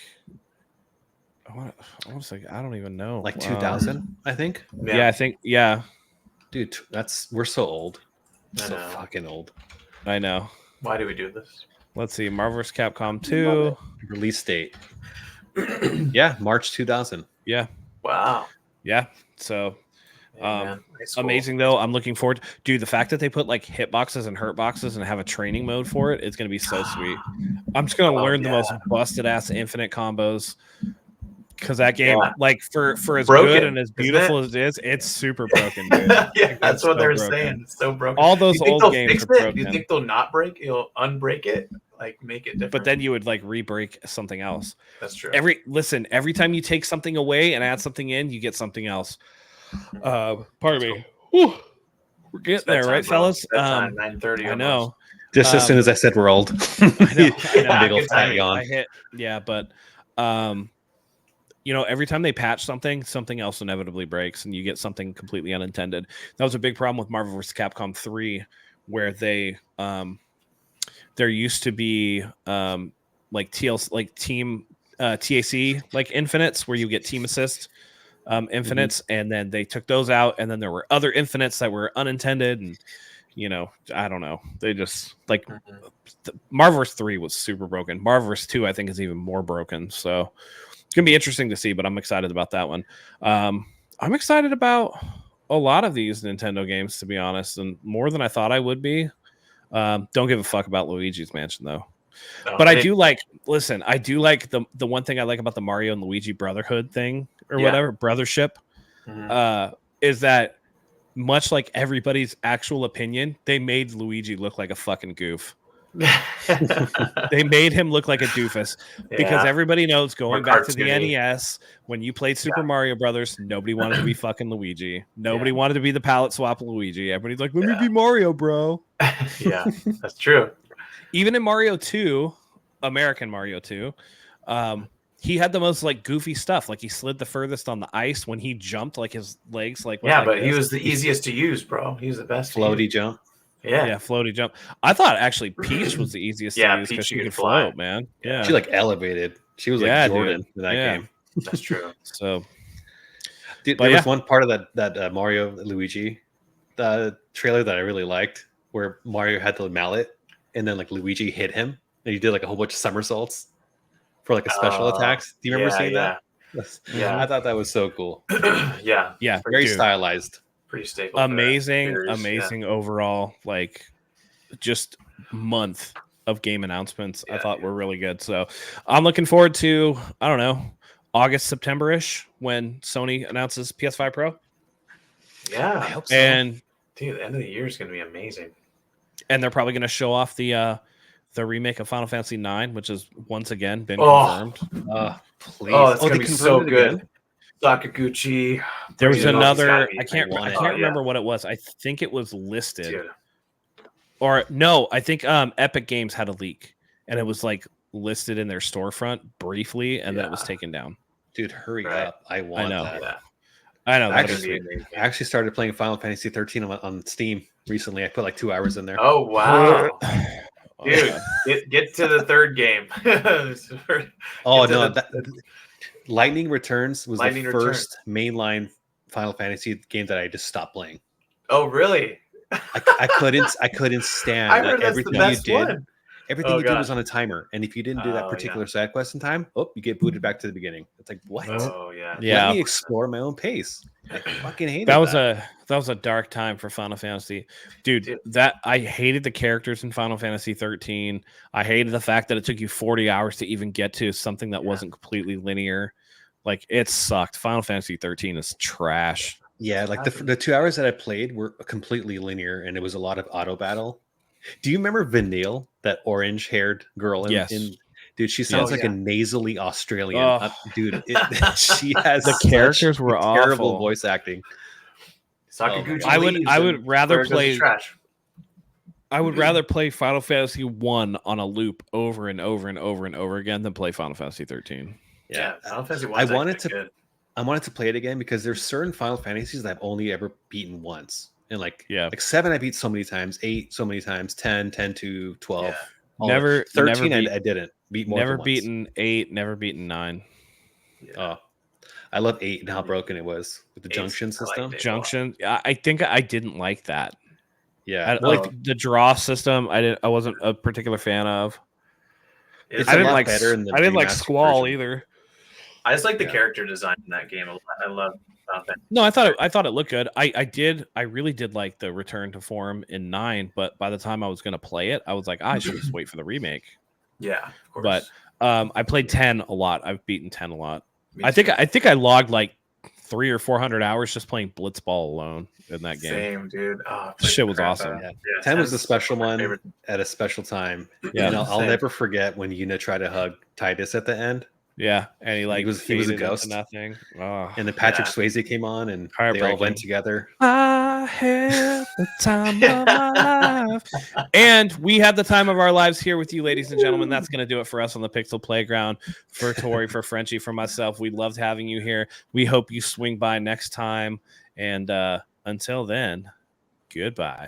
Speaker 1: I want to say I don't even know.
Speaker 2: Like 2000, I think.
Speaker 1: Yeah, I think
Speaker 2: Dude, we're so old.
Speaker 3: I
Speaker 2: So
Speaker 3: know.
Speaker 2: fucking old.
Speaker 1: I know.
Speaker 3: Why do we do this?
Speaker 1: Let's see, Marvel vs. Capcom 2.
Speaker 2: Release date. Yeah, March 2000.
Speaker 1: Yeah.
Speaker 3: Wow.
Speaker 1: Yeah. So
Speaker 3: Yeah, man. Nice school.
Speaker 1: amazing though. I'm looking forward. Dude, the fact that they put like hit boxes and hurt boxes and have a training mode for it, it's gonna be so sweet. I'm just gonna learn the most busted ass infinite combos. Because that game, like for as
Speaker 3: Broken,
Speaker 1: good and as
Speaker 3: isn't
Speaker 1: beautiful as it is, it's super broken, dude.
Speaker 3: Yeah, that's what
Speaker 1: so
Speaker 3: they're
Speaker 1: broken.
Speaker 3: saying. It's so broken.
Speaker 1: All those
Speaker 3: Do you think
Speaker 1: old
Speaker 3: they'll
Speaker 1: games
Speaker 3: fix
Speaker 1: are
Speaker 3: it?
Speaker 1: broken.
Speaker 3: Do you think they'll not break? You'll unbreak it, like make it different.
Speaker 1: But then you would like re-break something else.
Speaker 3: That's true.
Speaker 1: Every time you take something away and add something in, you get something else. Pardon me. Whew. We're getting there, right, fellas?
Speaker 3: 9:30.
Speaker 1: I know.
Speaker 2: Just as soon as I said we're old.
Speaker 1: I know.
Speaker 2: Big old fat yawn.
Speaker 1: I hit. Yeah, but every time they patch something, something else inevitably breaks, and you get something completely unintended. That was a big problem with Marvel vs. Capcom 3, where there used to be like TLC, like team TAC, like infinites, where you get team assist infinites, and then they took those out, and then there were other infinites that were unintended, and I don't know. They just like Marvel vs. 3 was super broken. Marvel vs. 2, I think, is even more broken. So it's gonna be interesting to see, but I'm excited about that one. I'm excited about a lot of these Nintendo games, to be honest, and more than I thought I would be. Don't give a fuck about Luigi's Mansion though.
Speaker 3: No,
Speaker 1: But I do like the one thing I like about the Mario and Luigi brotherhood thing or whatever, brothership, is that much like everybody's actual opinion, they made Luigi look like a fucking goof. They made him look like a doofus because everybody knows going back to the NES when you played Super Mario Brothers, nobody wanted to be fucking Luigi. Nobody wanted to be the palette swap Luigi. Everybody's like, let me be Mario, bro.
Speaker 3: Yeah, that's true.
Speaker 1: Even in Mario 2, American Mario 2, he had the most like goofy stuff. Like he slid the furthest on the ice when he jumped, like his legs like
Speaker 3: but he was the easiest to use, bro. He was the best.
Speaker 2: Floaty jump.
Speaker 1: Yeah, floaty jump. I thought actually Peach was the easiest to use because she could float, man. Yeah,
Speaker 2: she like elevated. She was like Jordan in that game.
Speaker 3: That's true.
Speaker 1: So,
Speaker 2: dude, there was one part of that Mario Luigi trailer that I really liked, where Mario had the mallet, and then like Luigi hit him, and he did like a whole bunch of somersaults for like a special attacks. Do you remember seeing that? Yeah, I thought that was so cool.
Speaker 3: yeah,
Speaker 2: very stylized.
Speaker 3: Pretty stable.
Speaker 1: Amazing overall, like just month of game announcements. I thought were really good. So I'm looking forward to, I don't know, August, September-ish when Sony announces PS5 Pro.
Speaker 3: Yeah, I hope so.
Speaker 1: And
Speaker 3: Dude, the end of the year is going to be amazing.
Speaker 1: And they're probably going to show off the remake of Final Fantasy IX, which has once again been confirmed.
Speaker 2: Please.
Speaker 3: Oh, it's
Speaker 2: they
Speaker 3: going to be
Speaker 2: confirmed
Speaker 3: so
Speaker 2: it
Speaker 3: good.
Speaker 2: again?
Speaker 3: Sakaguchi.
Speaker 1: There was
Speaker 3: Dude,
Speaker 1: another.
Speaker 3: he's
Speaker 1: I
Speaker 3: gotta
Speaker 1: can't.
Speaker 3: be-
Speaker 1: I
Speaker 3: Oh,
Speaker 1: can't
Speaker 3: yeah.
Speaker 1: remember what it was. I think it was listed,
Speaker 3: Dude.
Speaker 1: or no. I think Epic Games had a leak, and it was like listed in their storefront briefly, and then it was
Speaker 3: Yeah.
Speaker 1: taken down.
Speaker 2: Dude, hurry
Speaker 3: Right.
Speaker 2: up. I want
Speaker 1: know.
Speaker 2: that.
Speaker 3: Yeah.
Speaker 1: I know.
Speaker 3: That's
Speaker 1: That
Speaker 3: going
Speaker 1: is
Speaker 3: to be amazing.
Speaker 2: I actually started playing Final Fantasy 13 on Steam recently. I put like 2 hours in there.
Speaker 3: Oh, wow.
Speaker 1: Oh,
Speaker 3: Dude,
Speaker 1: God.
Speaker 3: get to the third game.
Speaker 2: Oh
Speaker 3: Get to
Speaker 2: no,
Speaker 3: the-
Speaker 2: Lightning Returns was
Speaker 3: Lightning
Speaker 2: the
Speaker 3: Returns.
Speaker 2: first mainline Final Fantasy game that I just stopped playing.
Speaker 3: Oh, really?
Speaker 2: I couldn't stand
Speaker 3: I
Speaker 2: like
Speaker 3: heard that's the
Speaker 2: everything you
Speaker 3: best
Speaker 2: did.
Speaker 3: one.
Speaker 2: Everything
Speaker 3: Oh,
Speaker 2: you did was
Speaker 3: gosh.
Speaker 2: on a timer, and if you didn't do that
Speaker 3: Oh,
Speaker 2: particular side quest in time, you get booted back to the beginning. It's like what?
Speaker 3: Oh, yeah.
Speaker 1: Yeah.
Speaker 2: Let me explore my own pace. I fucking hated
Speaker 1: That was a dark time for Final Fantasy, dude.
Speaker 3: Dude.
Speaker 1: That I hated the characters in Final Fantasy 13. I hated the fact that it took you 40 hours to even get to something that wasn't completely linear. Like it sucked. Final Fantasy 13 is trash.
Speaker 2: Yeah, like the 2 hours that I played were completely linear, and it was a lot of auto battle. Do you remember Vanille, that orange-haired girl?
Speaker 1: Yes.
Speaker 2: Dude, she sounds
Speaker 3: Yes.
Speaker 2: like a nasally Australian.
Speaker 1: Oh.
Speaker 2: Dude, she has
Speaker 1: The
Speaker 2: such
Speaker 1: characters were
Speaker 2: terrible
Speaker 1: awful.
Speaker 2: voice acting.
Speaker 3: Sakaguchi
Speaker 1: I would-
Speaker 3: leaves
Speaker 1: I would
Speaker 3: and
Speaker 1: rather
Speaker 3: there goes the
Speaker 1: play-
Speaker 3: trash.
Speaker 1: I would rather play Final Fantasy 1 on a loop over and over and over and over again than play Final Fantasy 13.
Speaker 3: Yeah, Final Fantasy
Speaker 2: I
Speaker 3: 1's
Speaker 2: wanted
Speaker 3: actually good.
Speaker 2: I wanted to play it again because there's certain Final Fantasies that I've only ever beaten once. And like 7 I beat so many times, 8 so many times, 10 to 12.
Speaker 3: Yeah.
Speaker 2: all of it.
Speaker 1: Never
Speaker 2: 13
Speaker 1: never
Speaker 2: I didn't beat more
Speaker 1: never
Speaker 2: than once.
Speaker 1: beaten 8, never beaten 9.
Speaker 3: Yeah.
Speaker 2: Oh, I love 8 and how broken it was with the
Speaker 3: Eight's-
Speaker 2: junction
Speaker 3: I like
Speaker 2: system.
Speaker 3: it.
Speaker 1: Junction. I think I didn't like that.
Speaker 2: Yeah,
Speaker 1: Like the draw system. I wasn't a particular fan of.
Speaker 2: it's
Speaker 1: I
Speaker 2: a
Speaker 1: didn't
Speaker 2: lot
Speaker 1: like.
Speaker 2: better in the
Speaker 1: I didn't like
Speaker 2: remastered
Speaker 1: Squall
Speaker 2: version.
Speaker 1: either.
Speaker 3: I just like the
Speaker 2: Yeah.
Speaker 3: character design in that game a lot. I love that.
Speaker 1: No, I thought it looked good. I really did like the return to form in 9, but by the time I was going to play it, I was like, I should just wait for the remake.
Speaker 3: Yeah, of course.
Speaker 1: But I played 10 a lot. I've beaten 10 a lot.
Speaker 3: Me
Speaker 1: I think
Speaker 3: too.
Speaker 1: I logged like 300 or 400 hours just playing Blitzball alone in that game.
Speaker 3: Same, dude. Oh, I played
Speaker 1: Shit
Speaker 3: the
Speaker 1: was
Speaker 3: crap
Speaker 1: awesome.
Speaker 3: out of it.
Speaker 2: Yeah.
Speaker 3: Yeah,
Speaker 2: 10 was the
Speaker 3: 10's
Speaker 2: special
Speaker 3: my
Speaker 2: one
Speaker 3: favorite.
Speaker 2: at a special time.
Speaker 1: Yeah,
Speaker 2: I'll
Speaker 3: same.
Speaker 2: never forget when Yuna tried to hug Titus at the end,
Speaker 1: Yeah, and he
Speaker 2: was a
Speaker 1: faded into
Speaker 2: ghost.
Speaker 1: nothing. Oh.
Speaker 2: and then Patrick
Speaker 3: Yeah.
Speaker 2: Swayze came on, and they all
Speaker 1: Heartbreaking.
Speaker 2: went together.
Speaker 1: I had the time of my life. And we had the time of our lives here with you, ladies and gentlemen. That's going to do it for us on the Pixel Playground. For Tori, for Frenchie, for myself, we loved having you here. We hope you swing by next time. And until then, goodbye.